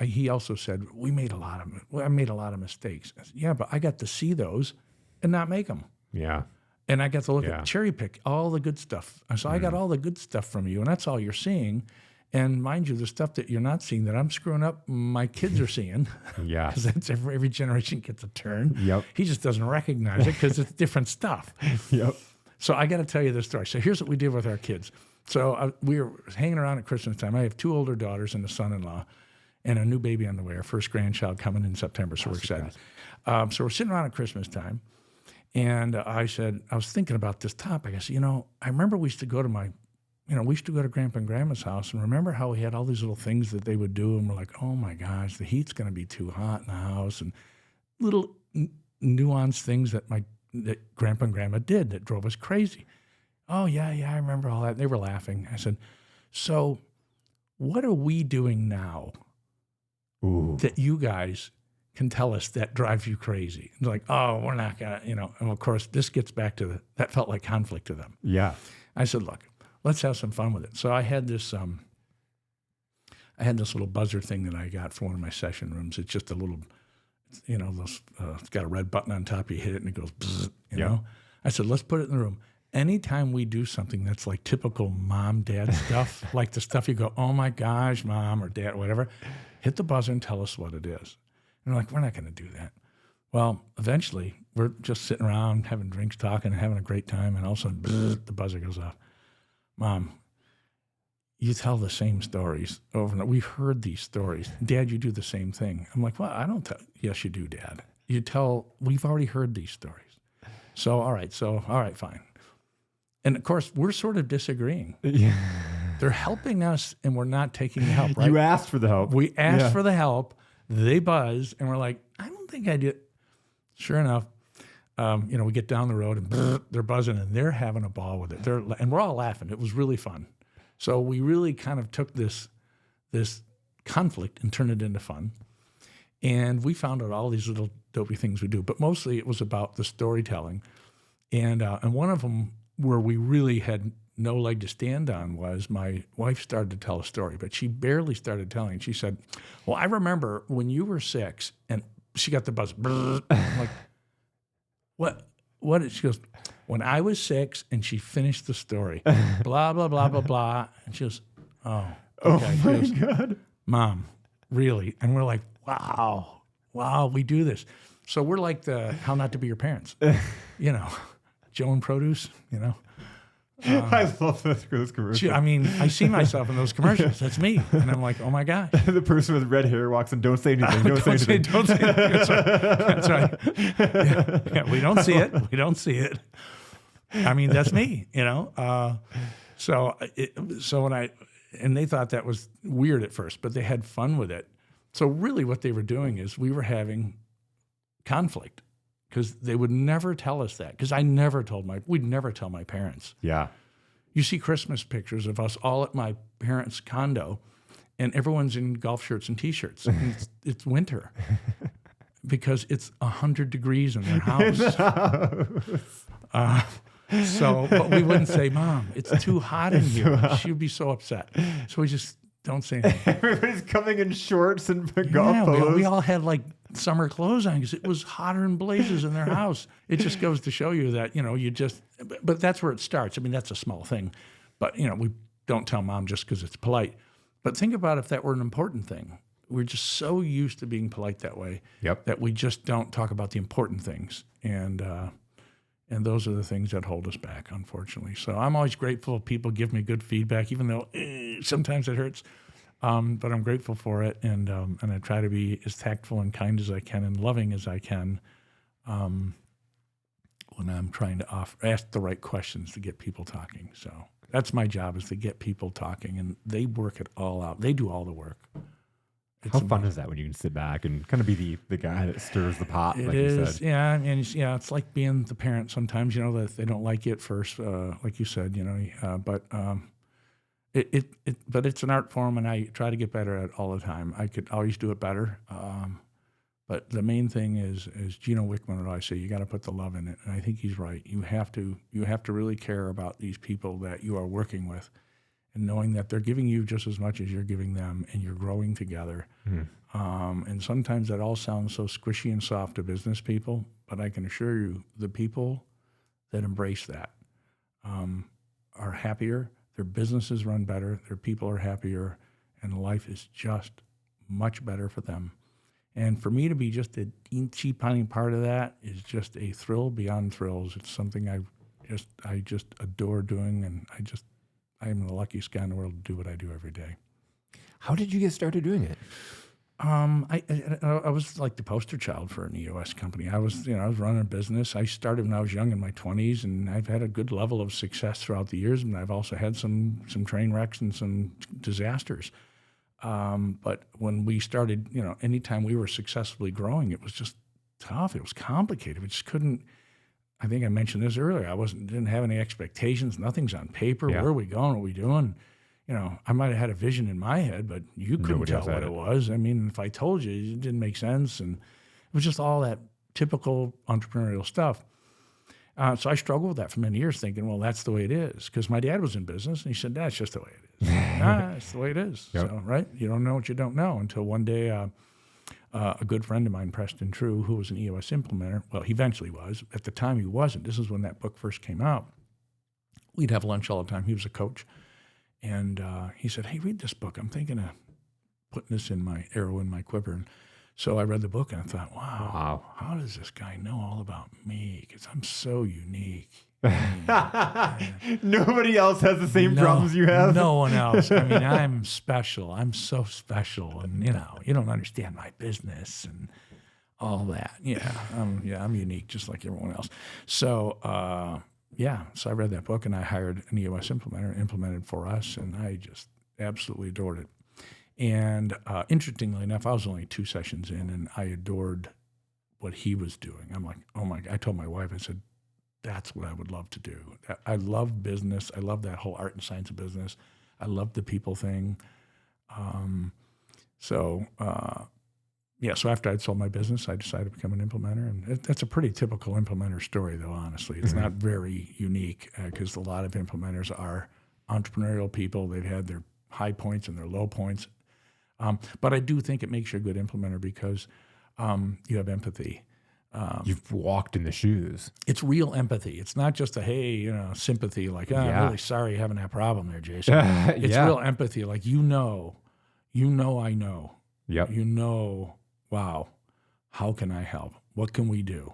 he also said, I made a lot of mistakes. I said, yeah, but I got to see those and not make them. Yeah. And I got to look at cherry pick all the good stuff. So I got all the good stuff from you, and that's all you're seeing. And mind you, the stuff that you're not seeing that I'm screwing up, my kids are seeing. Yeah. Because that's every generation gets a turn. Yep. He just doesn't recognize it because it's different stuff. Yep. So I got to tell you this story. So here's what we did with our kids. So we were hanging around at Christmas time. I have 2 older daughters and a son-in-law and a new baby on the way, our first grandchild coming in September, so we're excited. So we're sitting around at Christmas time, and I was thinking about this topic. I said, I remember we used to go to Grandpa and Grandma's house, and remember how we had all these little things that they would do, and we're like, oh my gosh, the heat's going to be too hot in the house, and little nuanced things that Grandpa and Grandma did that drove us crazy. Oh, yeah, I remember all that. They were laughing. I said, so what are we doing now that you guys can tell us that drives you crazy? And they're like, oh, we're not going to, and of course, this gets back to that felt like conflict to them. Yeah. I said, look, let's have some fun with it. So I had this little buzzer thing that I got for one of my session rooms. It's just a little, it's got a red button on top. You hit it and it goes, bzz, you know? I said, let's put it in the room. Anytime we do something that's like typical mom, dad stuff, like the stuff you go, oh my gosh, mom or dad, whatever, hit the buzzer and tell us what it is. And we're like, we're not going to do that. Well, eventually, we're just sitting around having drinks, talking, and having a great time, and all of a sudden, bzz, the buzzer goes off. Mom, you tell the same stories over and over. We've heard these stories. Dad, you do the same thing. I'm like, well, I don't tell. Yes, you do, Dad. We've already heard these stories. So, all right, fine. And of course, we're sort of disagreeing. Yeah. They're helping us, and we're not taking the help, right? You asked for the help. We asked for the help. They buzz, and we're like, I don't think I did. Sure enough, we get down the road, and they're buzzing, and they're having a ball with it. And we're all laughing. It was really fun. So we really kind of took this conflict and turned it into fun. And we found out all these little dopey things we do, but mostly it was about the storytelling. And one of them where we really had no leg to stand on was my wife started to tell a story, but she barely started telling. She said, well, I remember when you were 6, and she got the buzz. I'm like, what? She goes, when I was 6, and she finished the story. Blah, blah, blah, blah, blah. And she goes, oh, okay. Oh my God. Mom, really? And we're like, wow, we do this. So we're like the How Not to Be Your Parents, Joe and Produce, I love those commercials. I mean, I see myself in those commercials. That's me. And I'm like, oh my gosh. The person with red hair walks in, don't say anything, don't say anything. Don't say anything. That's right. Yeah, we don't see it. I mean, that's me, So they thought that was weird at first, but they had fun with it. So really what they were doing is we were having conflict, because they would never tell us that. Because we'd never tell my parents. Yeah. You see Christmas pictures of us all at my parents' condo, and everyone's in golf shirts and T-shirts. And it's winter because it's 100 degrees in their house. But we wouldn't say, Mom, it's too hot in here. She would be so upset. So we just don't say anything. Everybody's coming in shorts and golf polos. We all had like summer clothes on because it was hotter than blazes in their house. It just goes to show you that, but that's where it starts. I mean, that's a small thing. But, we don't tell Mom just because it's polite. But think about if that were an important thing. We're just so used to being polite that way that we just don't talk about the important things. And those are the things that hold us back, unfortunately. So I'm always grateful people give me good feedback, even though sometimes it hurts. But I'm grateful for it, and I try to be as tactful and kind as I can and loving as I can when I'm trying to ask the right questions to get people talking. So that's my job, is to get people talking, and they work it all out. They do all the work. How fun is that when you can sit back and kind of be the guy that stirs the pot, like you said? It is, yeah. And it's like being the parent sometimes, that they don't like you at first, like you said, but it's an art form, and I try to get better at it all the time. I could always do it better. But the main thing is Gino Wickman would always say, you got to put the love in it. And I think he's right. You have to really care about these people that you are working with. and knowing that they're giving you just as much as you're giving them, and you're growing together. And sometimes that all sounds so squishy and soft to business people, but I can assure you the people that embrace that are happier, their businesses run better, their people are happier, and life is just much better for them. And for me to be just a teeny tiny part of that is just a thrill beyond thrills. It's something I just adore doing, and I'm the luckiest guy in the world to do what I do every day. How did you get started doing it? I was like the poster child for an EOS company. I was running a business. I started when I was young in my 20s, and I've had a good level of success throughout the years, and I've also had some train wrecks and some disasters. But when we started, anytime we were successfully growing, it was just tough. It was complicated. We just couldn't. I think I mentioned this earlier. Didn't have any expectations. Nothing's on paper. Yeah. Where are we going? What are we doing? I might have had a vision in my head, but you couldn't tell what it was. I mean, if I told you, it didn't make sense. And it was just all that typical entrepreneurial stuff. So I struggled with that for many years, thinking, well, that's the way it is. Because my dad was in business, and he said, that's just the way it is. That's the way it is. Yep. So, right? You don't know what you don't know, until one day a good friend of mine, Preston True, who was an EOS implementer, well, he eventually was. At the time, he wasn't. This is when that book first came out. We'd have lunch all the time. He was a coach. And he said, hey, read this book. I'm thinking of putting this arrow in my quiver. And so I read the book, and I thought, wow, how does this guy know all about me? Because I'm so unique. Nobody else has the same problems you have. No one else. I mean, I'm special. I'm so special. And, you don't understand my business and all that. I'm unique just like everyone else. So, so I read that book, and I hired an EOS implementer, implemented for us, and I just absolutely adored it. And interestingly enough, I was only 2 sessions in, and I adored what he was doing. I'm like, oh my God. I told my wife, I said, that's what I would love to do. I love business. I love that whole art and science of business. I love the people thing. So after I'd sold my business, I decided to become an implementer. And that's a pretty typical implementer story, though, honestly. It's not very unique, because a lot of implementers are entrepreneurial people. They've had their high points and their low points. But I do think it makes you a good implementer because you have empathy. You've walked in the shoes. It's real empathy. It's not just sympathy, like, I'm really sorry you're having that problem there, Jason. It's real empathy, like, I know. Yep. Wow, how can I help? What can we do?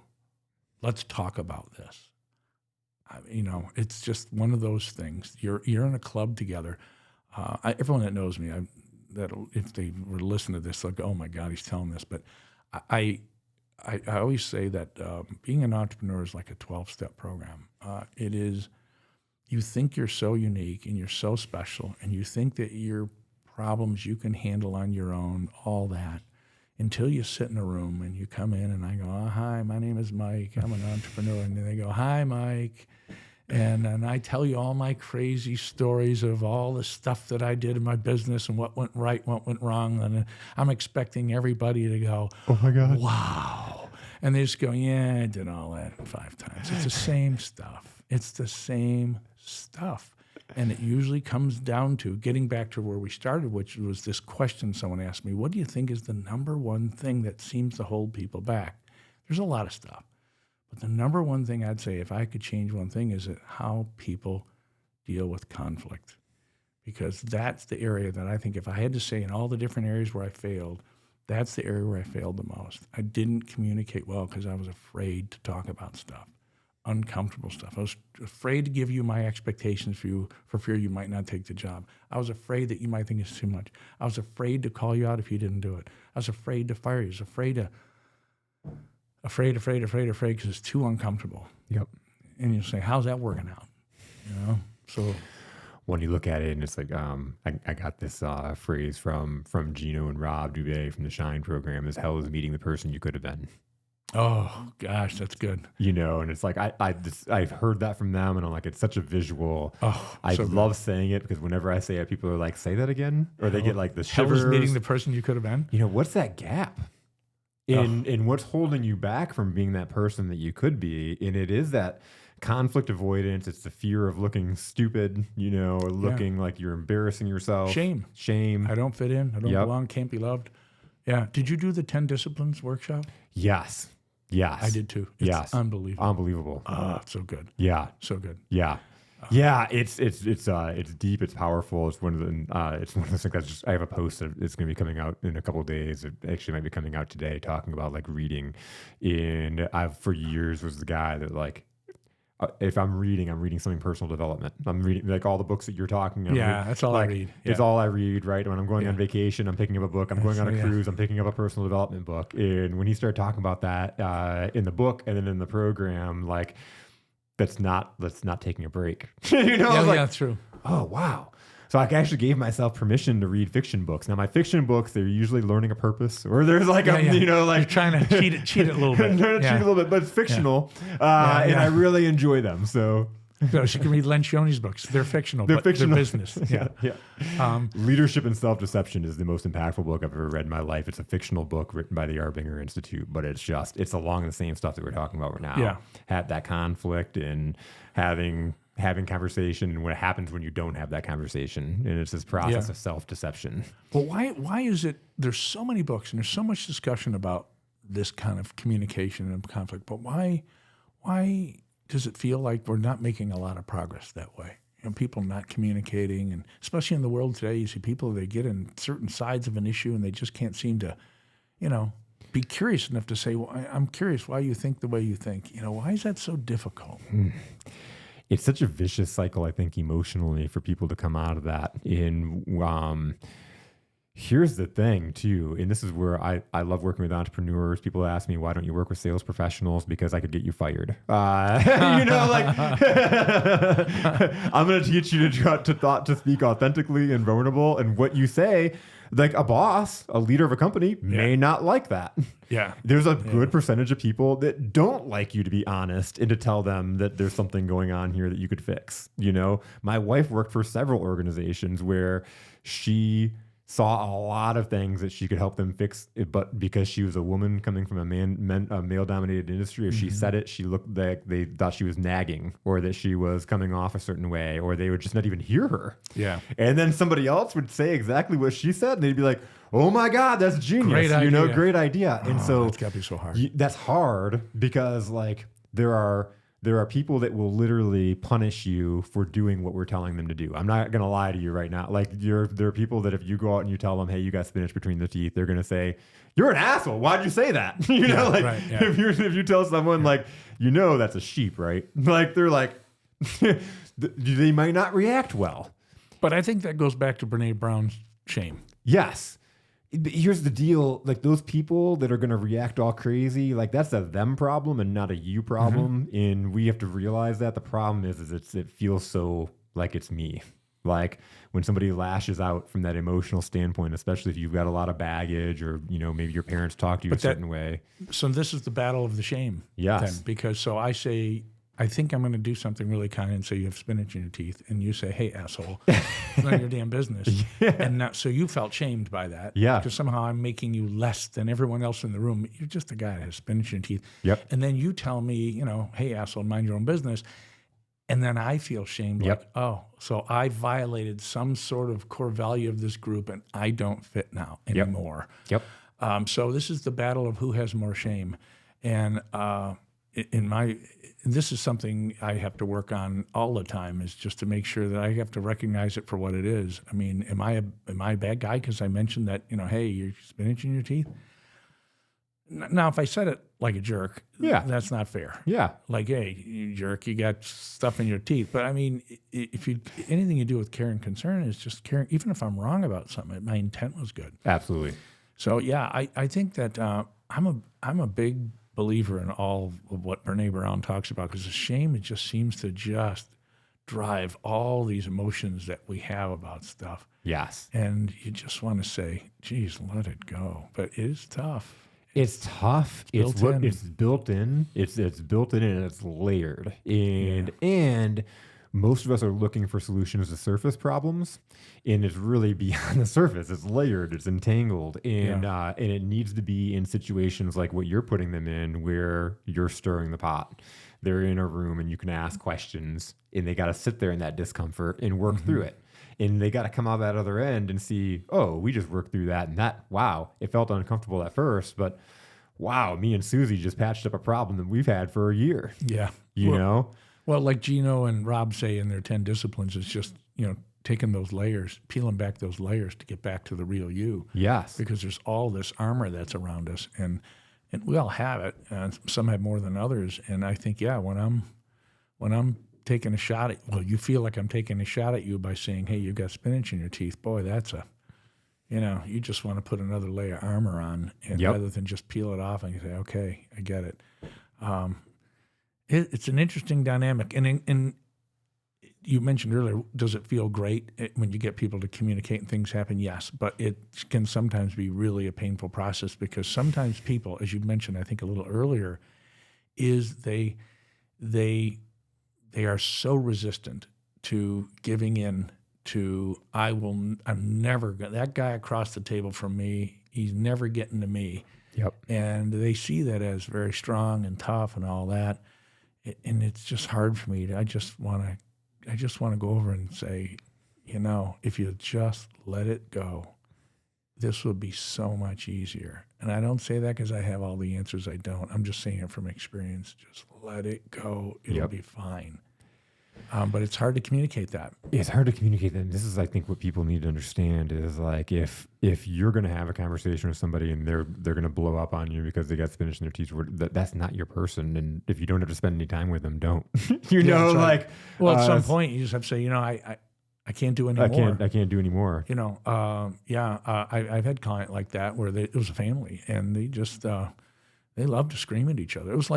Let's talk about this. It's just one of those things. You're in a club together. Everyone that knows me, that if they were to listen to this, they'll go, oh my God, he's telling this. But I always say that being an entrepreneur is like a 12-step program. It is, you think you're so unique and you're so special, and you think that your problems you can handle on your own, all that, until you sit in a room and you come in and I go, hi, my name is Mike. I'm an entrepreneur. And then they go, hi, Mike. And I tell you all my crazy stories of all the stuff that I did in my business and what went right, what went wrong. And I'm expecting everybody to go, oh my God, wow. And they just go, yeah, I did all that 5 times. It's the same stuff. It's the same stuff. And it usually comes down to getting back to where we started, which was this question someone asked me, what do you think is the number one thing that seems to hold people back? There's a lot of stuff. But the number one thing I'd say, if I could change one thing, is how people deal with conflict. Because that's the area that I think, if I had to say in all the different areas where I failed, that's the area where I failed the most. I didn't communicate well because I was afraid to talk about stuff, uncomfortable stuff. I was afraid to give you my expectations for fear you might not take the job. I was afraid that you might think it's too much. I was afraid to call you out if you didn't do it. I was afraid to fire you. I was afraid because it's too uncomfortable. Yep. And you say, how's that working out? So when you look at it, and it's like, I got this phrase from Gino and Rob Dubé from the Shine program: "As hell is meeting the person you could have been." Oh gosh, that's good. And it's like I've heard that from them, and I'm like, it's such a visual. Oh, I so love saying it, because whenever I say it, people are like, say that again, or they get like the hell shivers. is meeting the person you could have been. What's that gap? And what's holding you back from being that person that you could be. And it is that conflict avoidance. It's the fear of looking stupid, or looking like you're embarrassing yourself. Shame. I don't fit in. I don't belong. Can't be loved. Yeah. Did you do the 10 Disciplines workshop? Yes. I did too. It's unbelievable. Unbelievable. Oh, it's so good. Yeah. So good. Yeah. Yeah, it's deep, it's powerful. It's one of those things I have a post that it's going to be coming out in a couple of days. It actually might be coming out today, talking about like reading. And I've for years was the guy that like, if I'm reading something personal development. I'm reading like all the books that you're talking about. That's all I read. Yeah. It's all I read, right? When I'm going on vacation, I'm picking up a book. I'm going on a cruise, I'm picking up a personal development book. And when he started talking about that in the book and then in the program, like, that's not taking a break. True. Oh, wow. So I actually gave myself permission to read fiction books. Now, my fiction books, they're usually learning a purpose, or there's like like you're trying to cheat it a little bit. Cheat a little bit, but it's fictional, and I really enjoy them. So she can read Lencioni's books. They're fictional, but they're business. Leadership and Self-Deception is the most impactful book I've ever read in my life. It's a fictional book written by the Arbinger Institute, but it's along the same stuff that we're talking about right now. Yeah. Have that conflict and having conversation and what happens when you don't have that conversation. And it's this process of self-deception. Well, why is it there's so many books and there's so much discussion about this kind of communication and conflict, but why does it feel like we're not making a lot of progress that way? People not communicating, and especially in the world today, you see people, they get in certain sides of an issue and they just can't seem to, be curious enough to say, well, I'm curious why you think the way you think. Why is that so difficult? It's such a vicious cycle, I think, emotionally for people to come out of that. And here's the thing, too, and this is where I love working with entrepreneurs. People ask me, why don't you work with sales professionals? Because I could get you fired. I'm going to teach you to speak authentically and vulnerable. And what you say, like a boss, a leader of a company, may not like that. Yeah. There's a good percentage of people that don't like you to be honest and to tell them that there's something going on here that you could fix. My wife worked for several organizations where she saw a lot of things that she could help them fix, but because she was a woman coming from a male-dominated industry, if she said it, she looked like they thought she was nagging, or that she was coming off a certain way, or they would just not even hear her. Yeah. And then somebody else would say exactly what she said, and they'd be like, "Oh my God, that's genius! Great idea. Great idea." And so it's got to be so hard. That's hard because like there are people that will literally punish you for doing what we're telling them to do. I'm not going to lie to you right now. Like there are people that if you go out and you tell them, hey, you got spinach between the teeth, they're going to say, you're an asshole. Why'd you say that? If you tell someone like, that's a sheep, right? Like they're like, they might not react well. But I think that goes back to Brene Brown's shame. Yes. Here's the deal, like those people that are going to react all crazy, like that's a them problem and not a you problem. And we have to realize that the problem is it feels so like it's me. Like when somebody lashes out from that emotional standpoint, especially if you've got a lot of baggage or, maybe your parents talk to you a certain way. So this is the battle of the shame. Yes. Then, because I say, I think I'm going to do something really kind and say you have spinach in your teeth, and you say, hey, asshole, it's none of your damn business. And now, so you felt shamed by that. Yeah. Because somehow I'm making you less than everyone else in the room. You're just a guy that has spinach in your teeth. Yep. And then you tell me, hey, asshole, mind your own business. And then I feel shamed. Yep. Like, oh, so I violated some sort of core value of this group, and I don't fit now anymore. Yep. So this is the battle of who has more shame. And this is something I have to work on all the time, is just to make sure that I have to recognize it for what it is. I mean, am I a bad guy because I mentioned that, hey, you're spinach in your teeth? Now, if I said it like a jerk, that's not fair. Yeah. Like, hey, you jerk, you got stuff in your teeth. But I mean, anything you do with care and concern is just caring. Even if I'm wrong about something, my intent was good. Absolutely. So yeah, I think that I'm a big believer in all of what Brene Brown talks about, because the shame, it just seems to just drive all these emotions that we have about stuff. Yes. And you just want to say, geez, let it go. But it is tough. It's tough. It's built in. It's built in and it's layered. And most of us are looking for solutions to surface problems, and it's really beyond the surface. It's layered, it's entangled, and it needs to be in situations like what you're putting them in, where you're stirring the pot. They're in a room and you can ask questions, and they got to sit there in that discomfort and work through it. And they got to come out that other end and see, oh, we just worked through that, and that, wow, it felt uncomfortable at first, but wow, me and Susie just patched up a problem that we've had for a year. Yeah. You know? Well, like Gino and Rob say in their 10 disciplines, it's just, taking those layers, peeling back those layers to get back to the real you. Yes. Because there's all this armor that's around us, and we all have it. Some have more than others. And I think, when I'm taking a shot at, you feel like I'm taking a shot at you by saying, hey, you've got spinach in your teeth. Boy, that's you just want to put another layer of armor on, and rather than just peel it off and say, okay, I get it. It's an interesting dynamic. And you mentioned earlier, does it feel great when you get people to communicate and things happen? Yes, but it can sometimes be really a painful process, because sometimes people, as you mentioned, I think a little earlier, is they are so resistant to giving in to, I'm never going, that guy across the table from me, he's never getting to me. Yep. And they see that as very strong and tough and all that. And it's just hard for me. I just want to go over and say, if you just let it go, this would be so much easier. And I don't say that because I have all the answers. I don't. I'm just saying it from experience. Just let it go. It'll be fine. But it's hard to communicate that. It's hard to communicate that. And this is, I think, what people need to understand is, like, if you're going to have a conversation with somebody and they're going to blow up on you because they got spinach in their teeth, that's not your person. And if you don't have to spend any time with them, don't. Right. Well, at some point you just have to say, I can't do anymore. I can't do anymore. I've had client like that where it was a family, and they just they loved to scream at each other. It was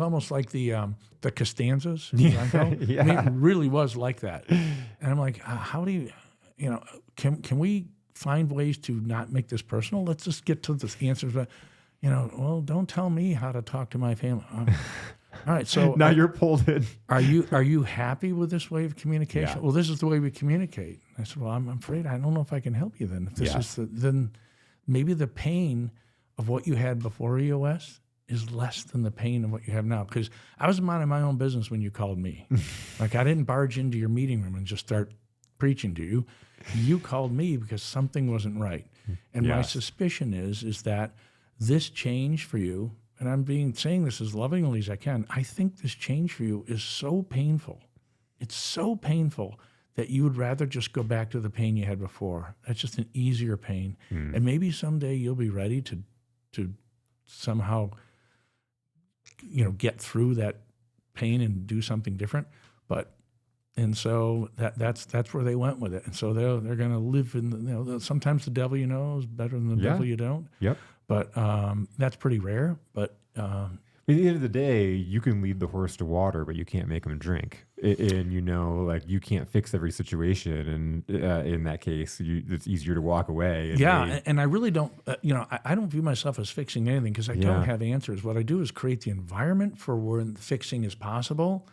almost like the Costanzas. Yeah. I mean, it really was like that. And I'm like, how do you, can we find ways to not make this personal? Let's just get to the answers. But, well, don't tell me how to talk to my family. All right, so now you're pulled in. Are you happy with this way of communication? Yeah. Well, this is the way we communicate. I said, well, I'm afraid I don't know if I can help you then. If this is then maybe the pain of what you had before EOS is less than the pain of what you have now. Because I was minding my own business when you called me. Like, I didn't barge into your meeting room and just start preaching to you. You called me because something wasn't right. And my suspicion is that this change for you, and I'm saying this as lovingly as I can, I think this change for you is so painful. It's so painful that you would rather just go back to the pain you had before. That's just an easier pain. And maybe someday you'll be ready to somehow, get through that pain and do something different. And so that's where they went with it. And so they're going to live in sometimes the devil is better than the devil you don't. Yep. But that's pretty rare. But at the end of the day, you can lead the horse to water, but you can't make him drink. And you can't fix every situation. And in that case, it's easier to walk away. And I really don't. I don't view myself as fixing anything because I don't have answers. What I do is create the environment for where fixing is possible.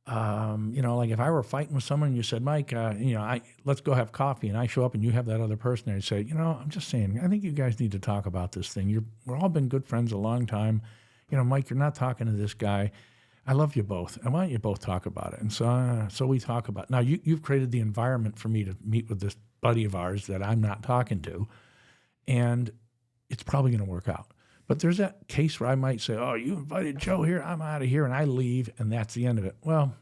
Like if I were fighting with someone and you said, Mike, let's go have coffee, and I show up and you have that other person there, and say, I'm just saying, I think you guys need to talk about this thing. We're all been good friends a long time. Mike, you're not talking to this guy. I love you both. I want you both talk about it. And so we talk about it. Now you've created the environment for me to meet with this buddy of ours that I'm not talking to, and it's probably going to work out. But there's that case where I might say, oh, you invited Joe here, I'm out of here, and I leave, and that's the end of it. Well,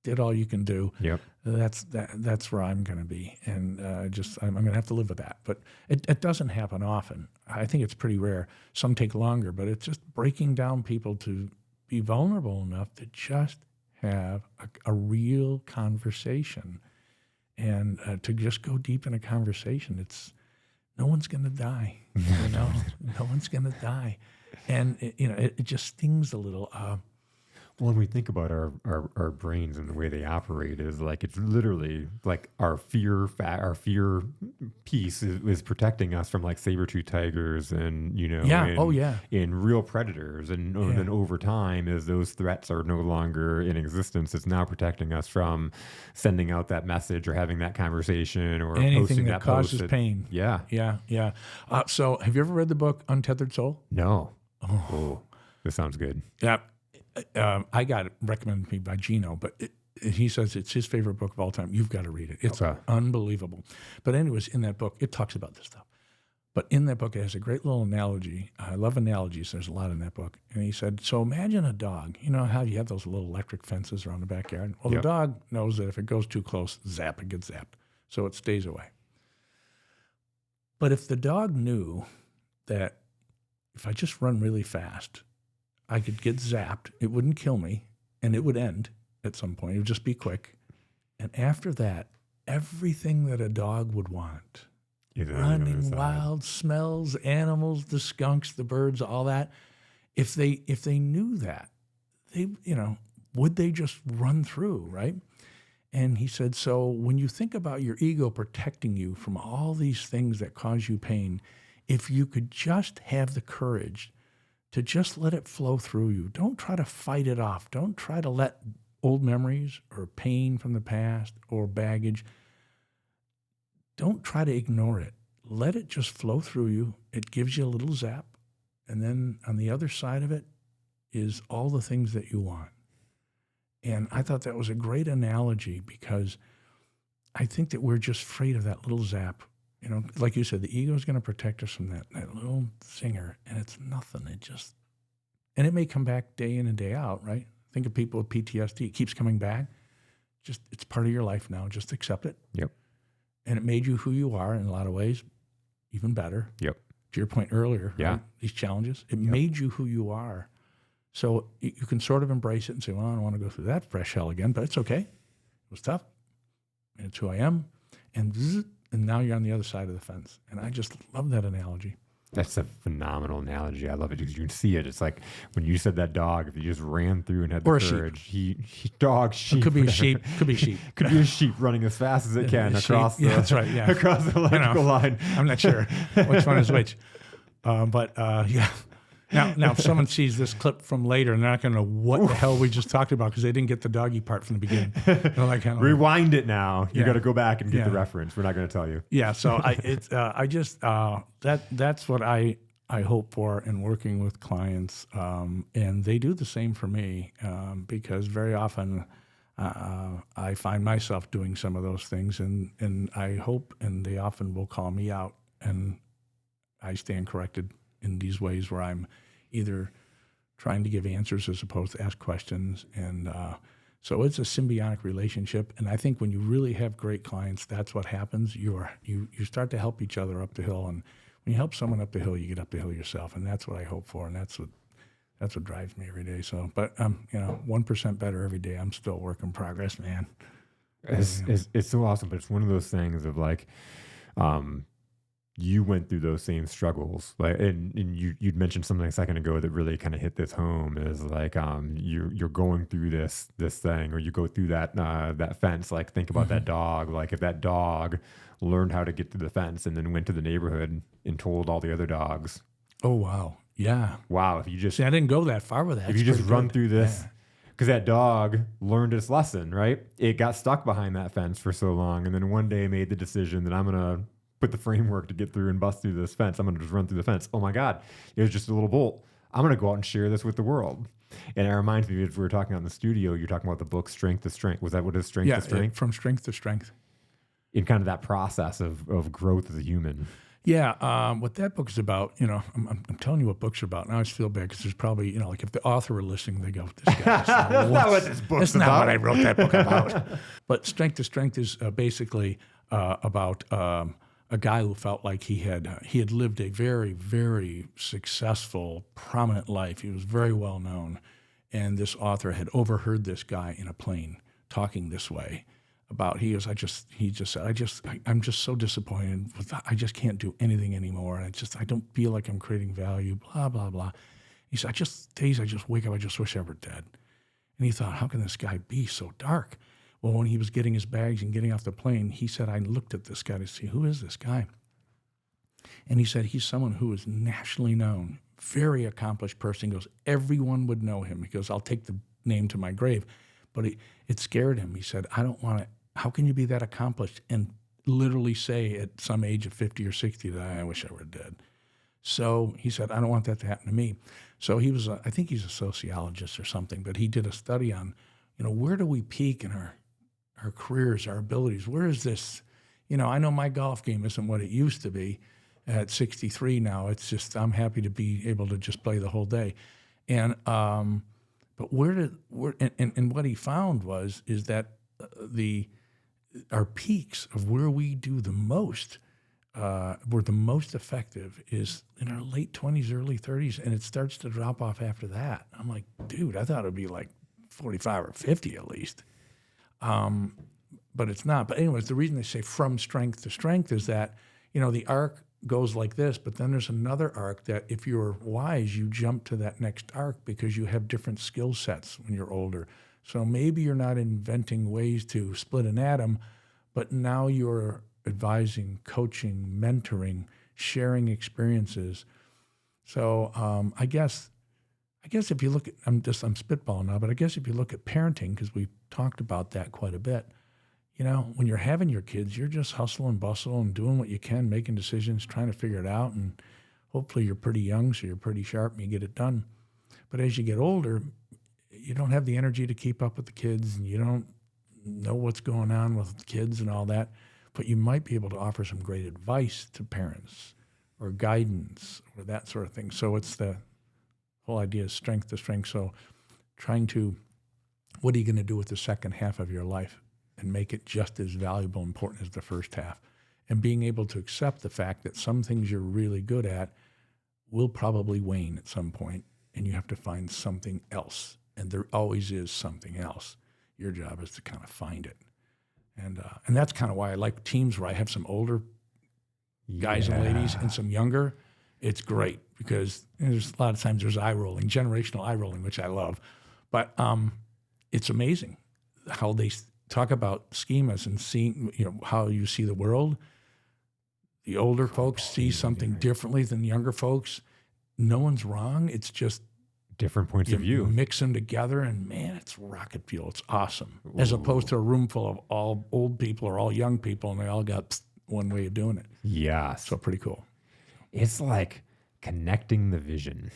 did all you can do. Yep. That's where I'm going to be, and I'm going to have to live with that. But it doesn't happen often. I think it's pretty rare. Some take longer, but it's just breaking down people to be vulnerable enough to just have a real conversation, and to just go deep in a conversation. No one's going to die. No one's going to die. And, it just stings a little. Well, when we think about our brains and the way they operate is like it's literally like our fear piece is protecting us from like saber-tooth tigers and Yeah. Oh, yeah. in real predators and then over time as those threats are no longer in existence, it's now protecting us from sending out that message or having that conversation or Anything posting that causes post pain. Yeah. Yeah. So have you ever read the book Untethered Soul? No. Oh, this sounds good. Yeah. I got it recommended to me by Gino, but he says it's his favorite book of all time. You've got to read it. It's unbelievable. But anyways, in that book, it talks about this stuff. But in that book, it has a great little analogy. I love analogies. There's a lot in that book. And he said, so imagine a dog. You know how you have those little electric fences around the backyard? Well, the dog knows that if it goes too close, it gets zapped. So it stays away. But if the dog knew that if I just run really fast, I could get zapped, it wouldn't kill me, and it would end at some point. It would just be quick. And after that, everything that a dog would want, running wild, smells, animals, the skunks, the birds, all that, if they knew that, would they just run through, right? And he said, so when you think about your ego protecting you from all these things that cause you pain, if you could just have the courage to just let it flow through you. Don't try to fight it off. Don't try to let old memories or pain from the past or baggage, don't try to ignore it. Let it just flow through you. It gives you a little zap. And then on the other side of it is all the things that you want. And I thought that was a great analogy because I think that we're just afraid of that little zap. Like you said, the ego is going to protect us from that little zinger, and it's nothing. And it may come back day in and day out, right? Think of people with PTSD. It keeps coming back. It's part of your life now. Just accept it. Yep. And it made you who you are in a lot of ways, even better. Yep. To your point earlier, right? These challenges, it made you who you are. So you can sort of embrace it and say, well, I don't want to go through that fresh hell again, but it's okay. It was tough, and it's who I am. And now you're on the other side of the fence. And I just love that analogy. That's a phenomenal analogy. I love it because you can see it. It's like when you said that dog, if you just ran through and had the courage, sheep. It could be a sheep. Could be a sheep. Could be a sheep running as fast as it can across the, that's right, across the electrical line. I'm not sure which one is which. But Now, if someone sees this clip from later, they're not going to know what the hell we just talked about because they didn't get the doggy part from the beginning. Like, rewind it now. You got to go back and get the reference. We're not going to tell you. Yeah. So that's what I hope for in working with clients, and they do the same for me because very often I find myself doing some of those things, and I hope, and they often will call me out, and I stand corrected in these ways where I'm either trying to give answers as opposed to ask questions. And so it's a symbiotic relationship. And I think when you really have great clients, that's what happens. You start to help each other up the hill. And when you help someone up the hill, you get up the hill yourself. And that's what I hope for. And that's what drives me every day. So, but 1% better every day. I'm still a work in progress, man. It's so awesome. But it's one of those things of like, you went through those same struggles, like, and you'd mentioned something a second ago that really kind of hit this home is like, you're going through this thing, or you go through that fence. Like, think about that dog. Like, if that dog learned how to get through the fence and then went to the neighborhood and told all the other dogs. Oh, wow. Yeah. Wow. If you just, I didn't go that far with that. If you just run through this, because that dog learned its lesson, right? It got stuck behind that fence for so long. And then one day made the decision that I'm going to put the framework to get through and bust through this fence. I'm going to just run through the fence. Oh my God, it was just a little bolt. I'm going to go out and share this with the world. And it reminds me, if we were talking out in the studio, you're talking about the book Strength to Strength. Was that what is Strength to Strength? From strength to strength. In kind of that process of growth as a human. Yeah, what that book is about, I'm telling you what books are about. And I always feel bad because there's probably, like if the author were listening, they go, this guy. That's not what this book's about. That's not what I wrote that book about. But Strength to Strength is basically about a guy who felt like he had lived a very, very successful, prominent life. He was very well known. And this author had overheard this guy in a plane talking this way about, he just said, I'm just so disappointed. I just can't do anything anymore. And I don't feel like I'm creating value, blah, blah, blah. He said, days I just wake up, I just wish I were dead. And he thought, how can this guy be so dark? Well, when he was getting his bags and getting off the plane, he said, I looked at this guy to see, who is this guy? And he said, he's someone who is nationally known, very accomplished person. He goes, everyone would know him. He goes, I'll take the name to my grave. But it scared him. He said, I don't want to, how can you be that accomplished and literally say at some age of 50 or 60 that I wish I were dead? So he said, I don't want that to happen to me. So he was, I think he's a sociologist or something, but he did a study on, where do we peak in our careers, our abilities? Where is this? I know my golf game isn't what it used to be at 63 now. It's just, I'm happy to be able to just play the whole day. And, but and what he found is that our peaks of where we do the most, we're the most effective is in our late 20s, early 30s, and it starts to drop off after that. I'm like, dude, I thought it'd be like 45 or 50 at least. But it's not. But anyways, the reason they say from strength to strength is that, the arc goes like this, but then there's another arc that if you're wise, you jump to that next arc because you have different skill sets when you're older. So maybe you're not inventing ways to split an atom, but now you're advising, coaching, mentoring, sharing experiences. So I guess if you look at, I'm spitballing now, but I guess if you look at parenting, because we've talked about that quite a bit, when you're having your kids, you're just hustle and bustle and doing what you can, making decisions, trying to figure it out. And hopefully you're pretty young, so you're pretty sharp and you get it done. But as you get older, you don't have the energy to keep up with the kids and you don't know what's going on with the kids and all that. But you might be able to offer some great advice to parents or guidance or that sort of thing. So it's the whole idea is strength to strength. So what are you going to do with the second half of your life and make it just as valuable and important as the first half? And being able to accept the fact that some things you're really good at will probably wane at some point, and you have to find something else. And there always is something else. Your job is to kind of find it. And that's kind of why I like teams where I have some older guys and ladies and some younger. It's great because there's a lot of times there's generational eye rolling, which I love. But it's amazing how they talk about schemas and seeing, how you see the world. The older folks see something differently than younger folks. No one's wrong. It's just different points of view. Mix them together, and man, it's rocket fuel. It's awesome. Ooh. As opposed to a room full of all old people or all young people, and they all got one way of doing it. Yeah. So pretty cool. It's like connecting the vision.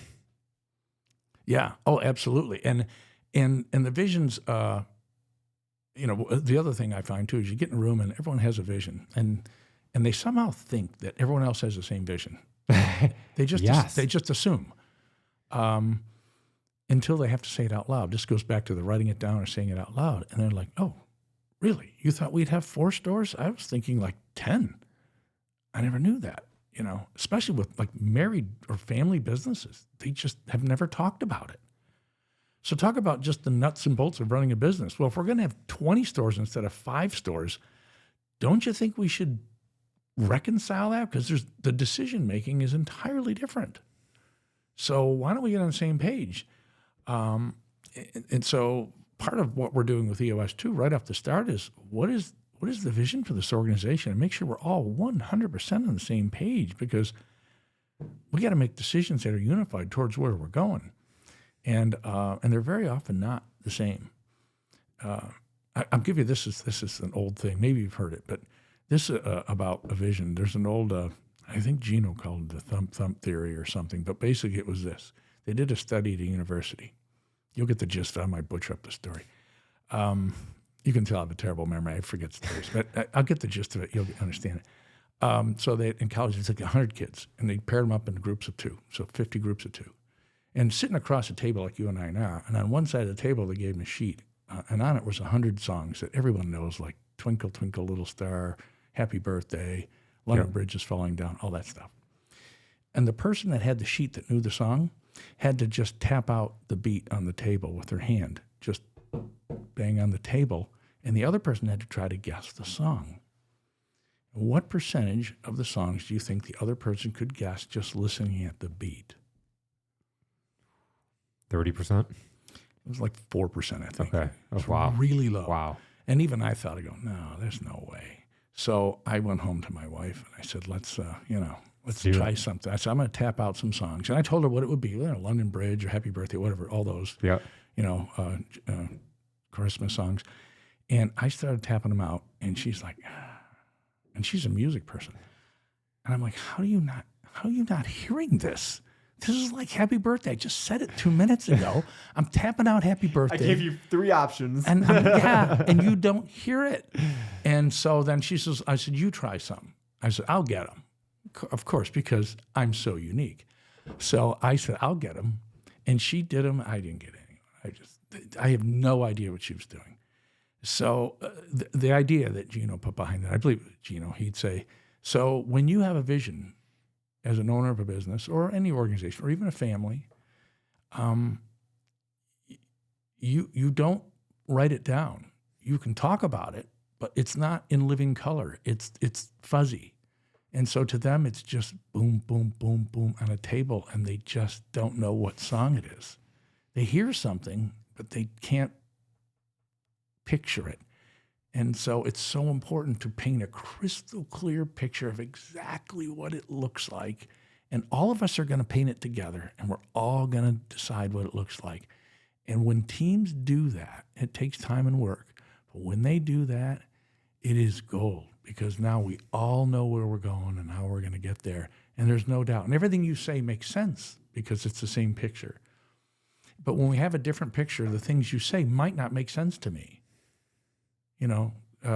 Yeah. Oh, absolutely. And the visions. The other thing I find too is you get in a room and everyone has a vision, and they somehow think that everyone else has the same vision. They just assume. Until they have to say it out loud. This goes back to the writing it down or saying it out loud. And they're like, oh, really? You thought we'd have 4 stores? I was thinking like 10. I never knew that, especially with like married or family businesses. They just have never talked about it. So talk about just the nuts and bolts of running a business. Well, if we're going to have 20 stores instead of 5 stores, don't you think we should reconcile that? Because the decision-making is entirely different. So why don't we get on the same page? And so part of what we're doing with EOS too, right off the start, is what is the vision for this organization, and make sure we're all 100% on the same page, because we got to make decisions that are unified towards where we're going, and they're very often not the same. I'll give you this is an old thing. Maybe you've heard it, but this about a vision. There's an old. I think Gino called it the thump theory or something, but basically it was this. They did a study at a university. You'll get the gist. I might butcher up the story. You can tell I have a terrible memory. I forget stories, but I'll get the gist of it. You'll understand it. So in college, they took 100 kids, and they paired them up into groups of 2, so 50 groups of 2. And sitting across a table like you and I now, and on one side of the table, they gave them a sheet, and on it was 100 songs that everyone knows, like Twinkle, Twinkle, Little Star, Happy Birthday, London Bridge is Falling Down, all that stuff. And the person that had the sheet that knew the song had to just tap out the beat on the table with their hand, just bang on the table, and the other person had to try to guess the song. What percentage of the songs do you think the other person could guess just listening at the beat? 30%? It was like 4%, I think. Okay. Oh, It's wow. really low. Wow. And even I thought, I go, no, there's no way. So I went home to my wife and I said, let's do try it. something. I said, I'm going to tap out some songs. And I told her what it would be, London Bridge or Happy Birthday, whatever, all those, Yeah. Christmas songs. And I started tapping them out and she's like, and she's a music person. And I'm like, how are you not hearing this? This is like Happy Birthday. I just said it 2 minutes ago. I'm tapping out Happy Birthday. I gave you 3 options. And and you don't hear it. And so then she says, I said, you try some. I said, I'll get them. Of course, because I'm so unique. So I said, I'll get them. And she did them. I didn't get any. I have no idea what she was doing. So the idea that Gino put behind that, I believe Gino, he'd say, so when you have a vision as an owner of a business or any organization or even a family, you don't write it down. You can talk about it, but it's not in living color. It's fuzzy. And so to them, it's just boom, boom, boom, boom on a table, and they just don't know what song it is. They hear something, but they can't picture it. And so it's so important to paint a crystal clear picture of exactly what it looks like. And all of us are going to paint it together, and we're all going to decide what it looks like. And when teams do that, it takes time and work. But when they do that, it is gold, because now we all know where we're going and how we're going to get there. And there's no doubt. And everything you say makes sense because it's the same picture. But when we have a different picture, the things you say might not make sense to me.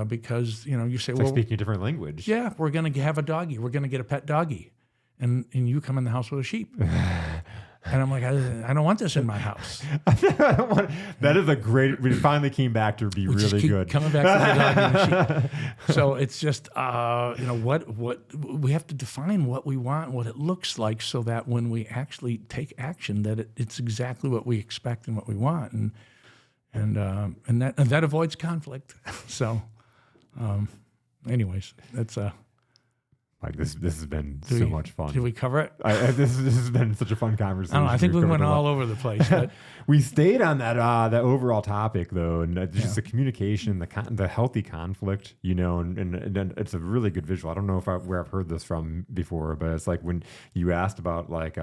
Because, you say, It's well, like speaking a different language. yeah, we're going to have a doggy. We're going to get a pet doggy. And you come in the house with a sheep. And I'm like, I don't want this in my house. That is a great, we finally came back to be We just really keep good. coming back to the doggy and the sheep. So it's just, what we have to define what we want, what it looks like, so that when we actually take action, that it's exactly what we expect and what we want. And that avoids conflict. So, anyways, that's Like this has been so much fun. Did we cover it? This has been such a fun conversation. I don't know. I think we We've went covered a all lot. over the place. But We stayed on that overall topic though, and just the communication, the healthy conflict, and it's a really good visual. I don't know where I've heard this from before, but it's like when you asked about like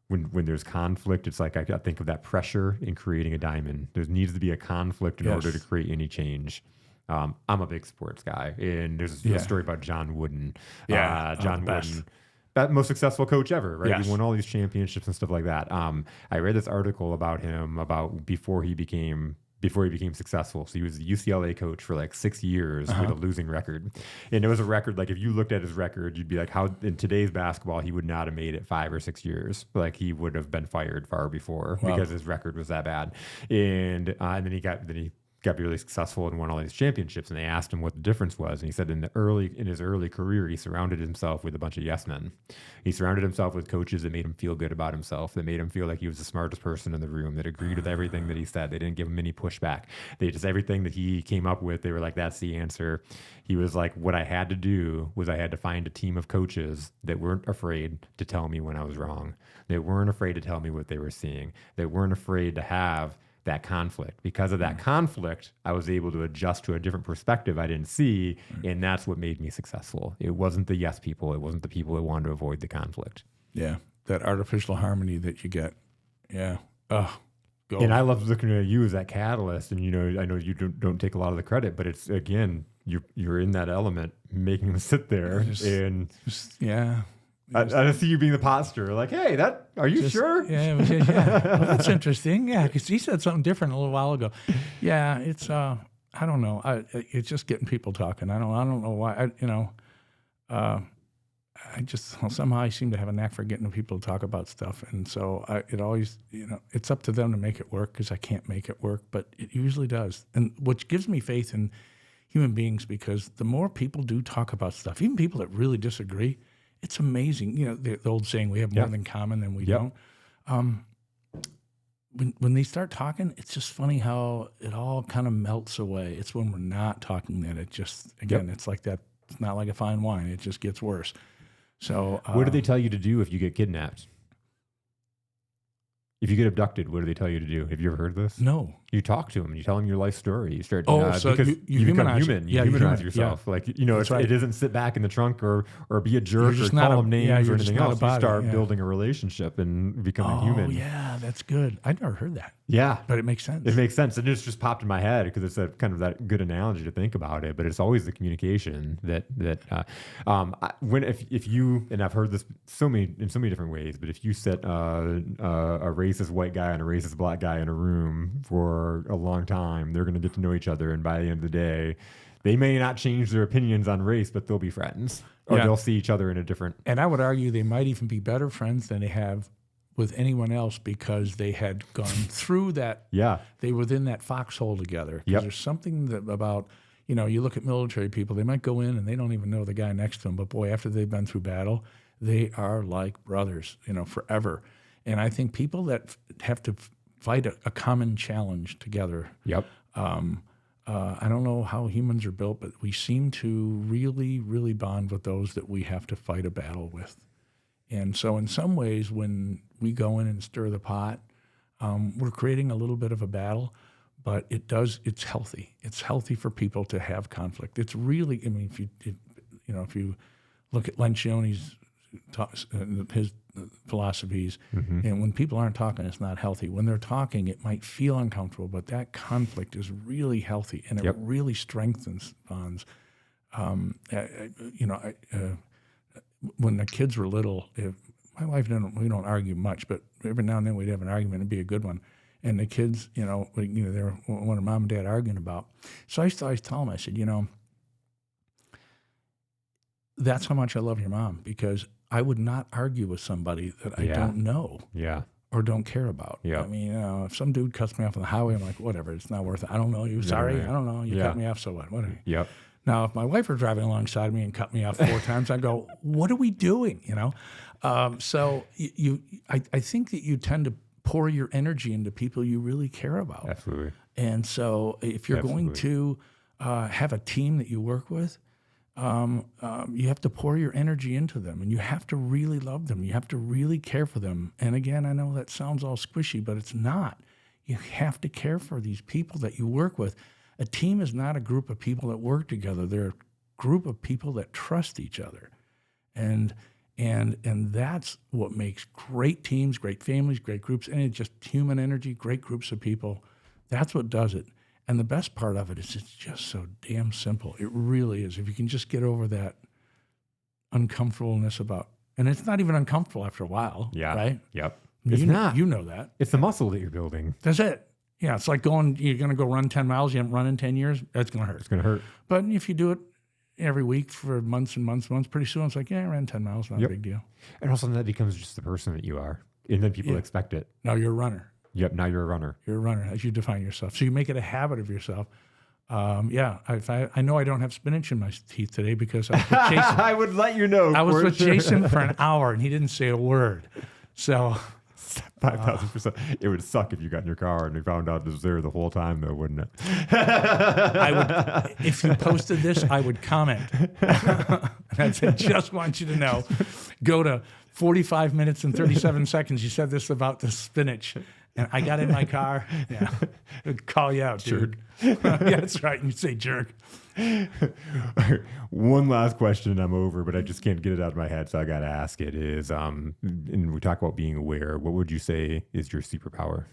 when there's conflict, it's like I think of that pressure in creating a diamond. There needs to be a conflict in order to create any change. I'm a big sports guy, and there's a story about John Wooden. John Wooden, that most successful coach ever, right? Yes. He won all these championships and stuff like that. I read this article about him before he became successful. So he was a UCLA coach for like 6 years with a losing record. And it was a record, like if you looked at his record, you'd be like, how in today's basketball, he would not have made it 5 or 6 years. Like he would have been fired far before because his record was that bad. And then he got really successful and won all these championships. And they asked him what the difference was. And he said in his early career, he surrounded himself with a bunch of yes men. He surrounded himself with coaches that made him feel good about himself, that made him feel like he was the smartest person in the room, that agreed with everything that he said. They didn't give him any pushback. They just, everything that he came up with, they were like, that's the answer. He was like, what I had to do was I had to find a team of coaches that weren't afraid to tell me when I was wrong. They weren't afraid to tell me what they were seeing. They weren't afraid to have that conflict. Because of that conflict, I was able to adjust to a different perspective I didn't see, and that's what made me successful. It wasn't the yes people. It wasn't the people that wanted to avoid the conflict. yeah, that artificial harmony that you get. Yeah. Oh, go. And I love looking at you as that catalyst. And I know you don't take a lot of the credit, but it's again, you're in that element, making them sit there yeah. I see you being the posture. Like, hey, are you sure? Yeah, well, that's interesting. Yeah, because he said something different a little while ago. Yeah, it's I don't know. It's just getting people talking. I don't know why. I just somehow I seem to have a knack for getting people to talk about stuff, and so it always it's up to them to make it work because I can't make it work, but it usually does, and which gives me faith in human beings because the more people do talk about stuff, even people that really disagree. It's amazing. The old saying, we have more in common than we don't. When they start talking, it's just funny how it all kind of melts away. It's when we're not talking that it just, again, it's like that. It's not like a fine wine. It just gets worse. So what do they tell you to do if you get kidnapped? If you get abducted, what do they tell you to do? Have you ever heard this? No. You talk to them. You tell them your life story. You start. So because you you become humanize human. it. You Yeah, humanize yeah. yourself. Like That's right. it isn't sit back in the trunk or be a jerk or just call not them names or you're just anything not else. a You body, start yeah. building a relationship and becoming Oh, human. yeah, that's good. I'd never heard that, Yeah. but it makes sense. It makes sense. It just popped in my head because it's a kind of that good analogy to think about it. But it's always the communication if you, and I've heard this in so many different ways, but if you set a racist white guy and a racist black guy in a room for a long time, they're going to get to know each other, and by the end of the day, they may not change their opinions on race, but they'll be friends, or they'll see each other in a different. And I would argue they might even be better friends than they have with anyone else because they had gone through that. Yeah. They were in that foxhole together. Yep. There's something about, you look at military people, they might go in and they don't even know the guy next to them, but boy, after they've been through battle, they are like brothers, forever. And I think people that have to fight a common challenge together. Yep. I don't know how humans are built, but we seem to really, really bond with those that we have to fight a battle with. And so in some ways, when we go in and stir the pot, we're creating a little bit of a battle, but it's healthy. It's healthy for people to have conflict. It's really, if you look at Lencioni's his philosophies, and when people aren't talking, it's not healthy. When they're talking, it might feel uncomfortable, but that conflict is really healthy, and it really strengthens bonds. When the kids were little, my wife we don't argue much, but every now and then we'd have an argument. It'd be a good one. And the kids, they were what are mom and dad arguing about. So I used to always tell them, I said, that's how much I love your mom, because I would not argue with somebody that I don't know or don't care about. Yeah. I mean, if some dude cuts me off on the highway, I'm like, whatever, it's not worth it. I don't know you. Sorry, I don't know. You cut me off, so what? Whatever. Yep. Now, if my wife were driving alongside me and cut me off 4 times, I'd go, what are we doing? So I think that you tend to pour your energy into people you really care about. Absolutely. And so if you're going to have a team that you work with, you have to pour your energy into them, and you have to really love them. You have to really care for them. And again, I know that sounds all squishy, but it's not. You have to care for these people that you work with. A team is not a group of people that work together. They're a group of people that trust each other. And that's what makes great teams, great families, great groups, and it's just human energy, great groups of people. That's what does it. And the best part of it is it's just so damn simple. It really is. If you can just get over that uncomfortableness and it's not even uncomfortable after a while, right? Yep. It's not. You know that. It's the muscle that you're building. That's it. Yeah, it's like you're going to go run 10 miles, you haven't run in 10 years, that's going to hurt. It's going to hurt. But if you do it every week for months and months and months, pretty soon it's like, I ran 10 miles, not a big deal. And also that becomes just the person that you are. And then people expect it. Now you're a runner. Yep, now you're a runner. You're a runner, as you define yourself. So you make it a habit of yourself. I know I don't have spinach in my teeth today because I was with Jason. I would let you know. I was with Jason for an hour, and he didn't say a word. So 5,000%. It would suck if you got in your car and we found out it was there the whole time, though, wouldn't it? I would, if you posted this, I would comment. And I'd say, just want you to know, go to 45 minutes and 37 seconds. You said this about the spinach. And I got in my car. Yeah. I'd call you out, dude. Yeah, that's right. And you'd say jerk. One last question and I'm over, but I just can't get it out of my head, so I got to ask it is, and we talk about being aware, what would you say is your superpower?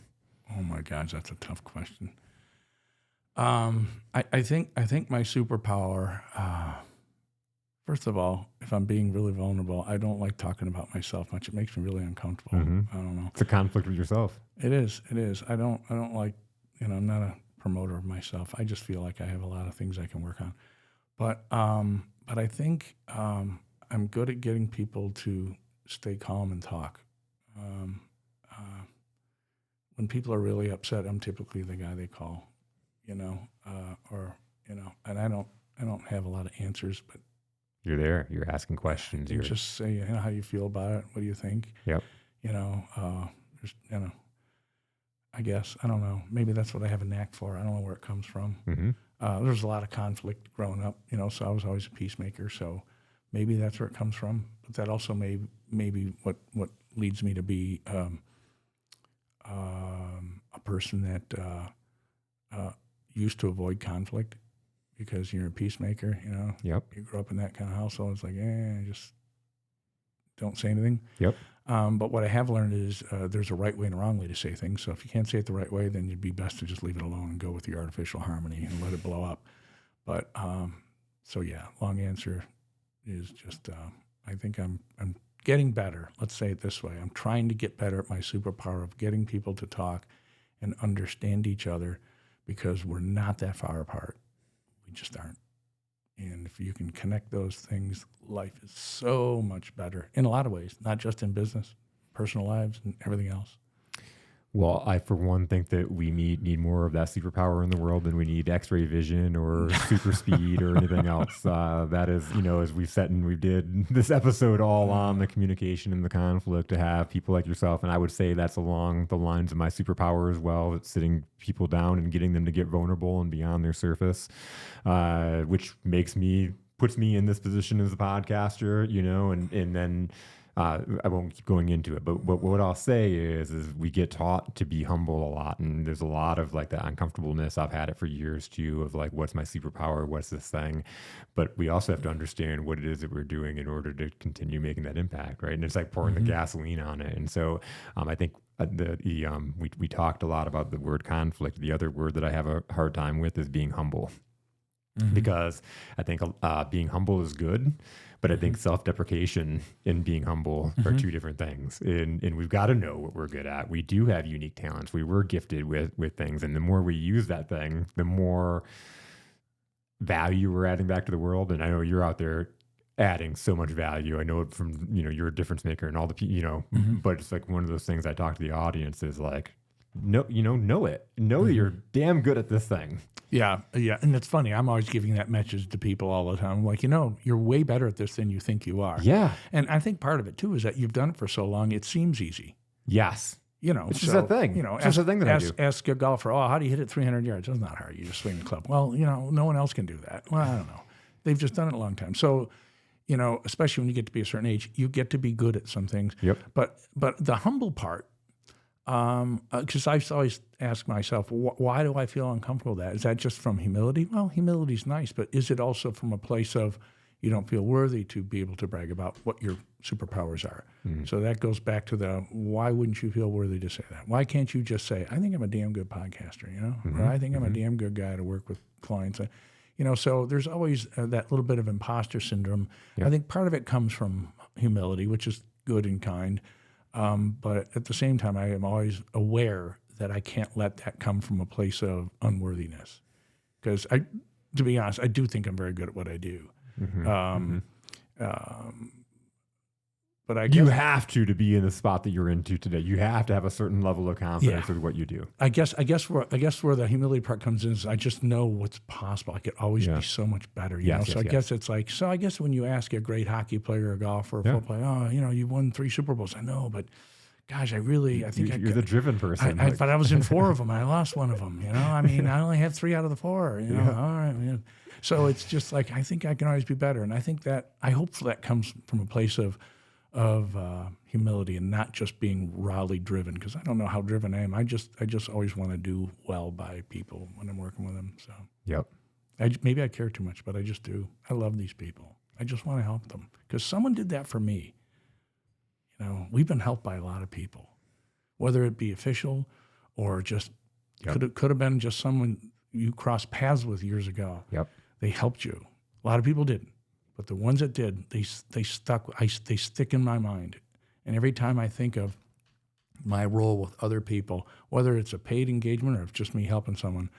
Oh my gosh, that's a tough question. I think my superpower, first of all, if I'm being really vulnerable, I don't like talking about myself much. It makes me really uncomfortable. I don't know. It's a conflict with yourself. It is. I don't like, I'm not a promoter of myself. I just feel like I have a lot of things I can work on. But I think I'm good at getting people to stay calm and talk. When people are really upset, I'm typically the guy they call, and I don't have a lot of answers, but you're there. You're asking questions. You just say, how you feel about it. What do you think? Yep. I guess, I don't know. Maybe that's what I have a knack for. I don't know where it comes from. Mm-hmm. There's a lot of conflict growing up, so I was always a peacemaker. So maybe that's where it comes from. But that also may be what leads me to be a person that used to avoid conflict because you're a peacemaker, Yep. You grew up in that kind of household. It's like, just don't say anything. Yep. But what I have learned is there's a right way and a wrong way to say things. So if you can't say it the right way, then you'd be best to just leave it alone and go with your artificial harmony and let it blow up. But long answer is just I think I'm getting better. Let's say it this way. I'm trying to get better at my superpower of getting people to talk and understand each other because we're not that far apart. We just aren't. And if you can connect those things, life is so much better in a lot of ways, not just in business, personal lives, and everything else. Well, I, for one, think that we need more of that superpower in the world than we need X-ray vision or super speed or anything else. That is, as we've said and we did this episode all on the communication and the conflict, to have people like yourself. And I would say that's along the lines of my superpower as well. It's sitting people down and getting them to get vulnerable and beyond their surface, which puts me in this position as a podcaster, and then I won't keep going into it, but what I'll say is we get taught to be humble a lot, and there's a lot of like that uncomfortableness. I've had it for years too, of like, what's my superpower? What's this thing? But we also have to understand what it is that we're doing in order to continue making that impact, right? And it's like pouring the gasoline on it. And so I think we talked a lot about the word conflict. The other word that I have a hard time with is being humble, because I think being humble is good. But I think self-deprecation and being humble are two different things. And we've got to know what we're good at. We do have unique talents. We were gifted with things. And the more we use that thing, the more value we're adding back to the world. And I know you're out there adding so much value. I know it from, you're a difference maker and all the, but it's like one of those things I talk to the audience is like, know it. Know that you're damn good at this thing. Yeah. And it's funny. I'm always giving that message to people all the time. I'm like, you're way better at this than you think you are. Yeah. And I think part of it too is that you've done it for so long, it seems easy. Yes. It's just a thing. It's just a thing that I do. Ask a golfer, how do you hit it 300 yards? It's not hard. You just swing the club. Well, no one else can do that. Well, I don't know. They've just done it a long time. So, especially when you get to be a certain age, you get to be good at some things. Yep. But the humble part, because I've always asked myself, why do I feel uncomfortable with that? Is that just from humility? Well, humility's nice, but is it also from a place of you don't feel worthy to be able to brag about what your superpowers are? So that goes back to why wouldn't you feel worthy to say that? Why can't you just say, I think I'm a damn good podcaster, or I think I'm a damn good guy to work with clients. So there's always that little bit of imposter syndrome. Yep. I think part of it comes from humility, which is good and kind. But at the same time, I am always aware that I can't let that come from a place of unworthiness. Because to be honest, I do think I'm very good at what I do. But I guess you have to be in the spot that you're into today. You have to have a certain level of confidence with what you do. I guess where the humility part comes in is I just know what's possible. I could always be so much better. You know? I guess it's like, I guess when you ask a great hockey player, a golfer, a football player, you won 3 Super Bowls. I know, but gosh, I think you're the driven person. But I was in 4 of them. I lost 1 of them. I only have 3 out of the 4. All right. So it's just like, I think I can always be better. And I think that, I hope that comes from a place of humility and not just being rawly driven, because I don't know how driven I am. I just always want to do well by people when I'm working with them. So maybe I care too much, but I just do. I love these people. I just want to help them because someone did that for me. We've been helped by a lot of people, whether it be official or just could have been just someone you crossed paths with years ago. They helped you. A lot of people didn't. But the ones that did, they stick in my mind. And every time I think of my role with other people, whether it's a paid engagement or if it's just me helping someone,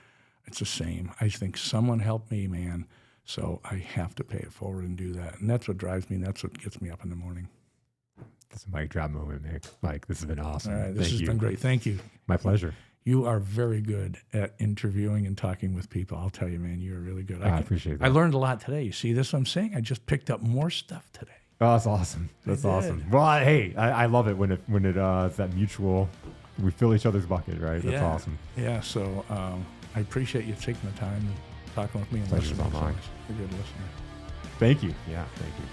it's the same. I think someone helped me, man, so I have to pay it forward and do that. And that's what drives me, and that's what gets me up in the morning. That's a mic drop moment, Nick. Mike, this has been awesome. All right, this has been great. Thank you. My pleasure. You are very good at interviewing and talking with people. I'll tell you, man, you're really good. I appreciate that. I learned a lot today. You see, this is what I'm saying? I just picked up more stuff today. Oh, that's awesome. That's awesome. Well, I love it when it's that mutual, we fill each other's bucket, right? That's awesome. Yeah, so I appreciate you taking the time and talking with me and listening. Pleasure's all mine. You're a good listener. Thank you. Yeah, thank you.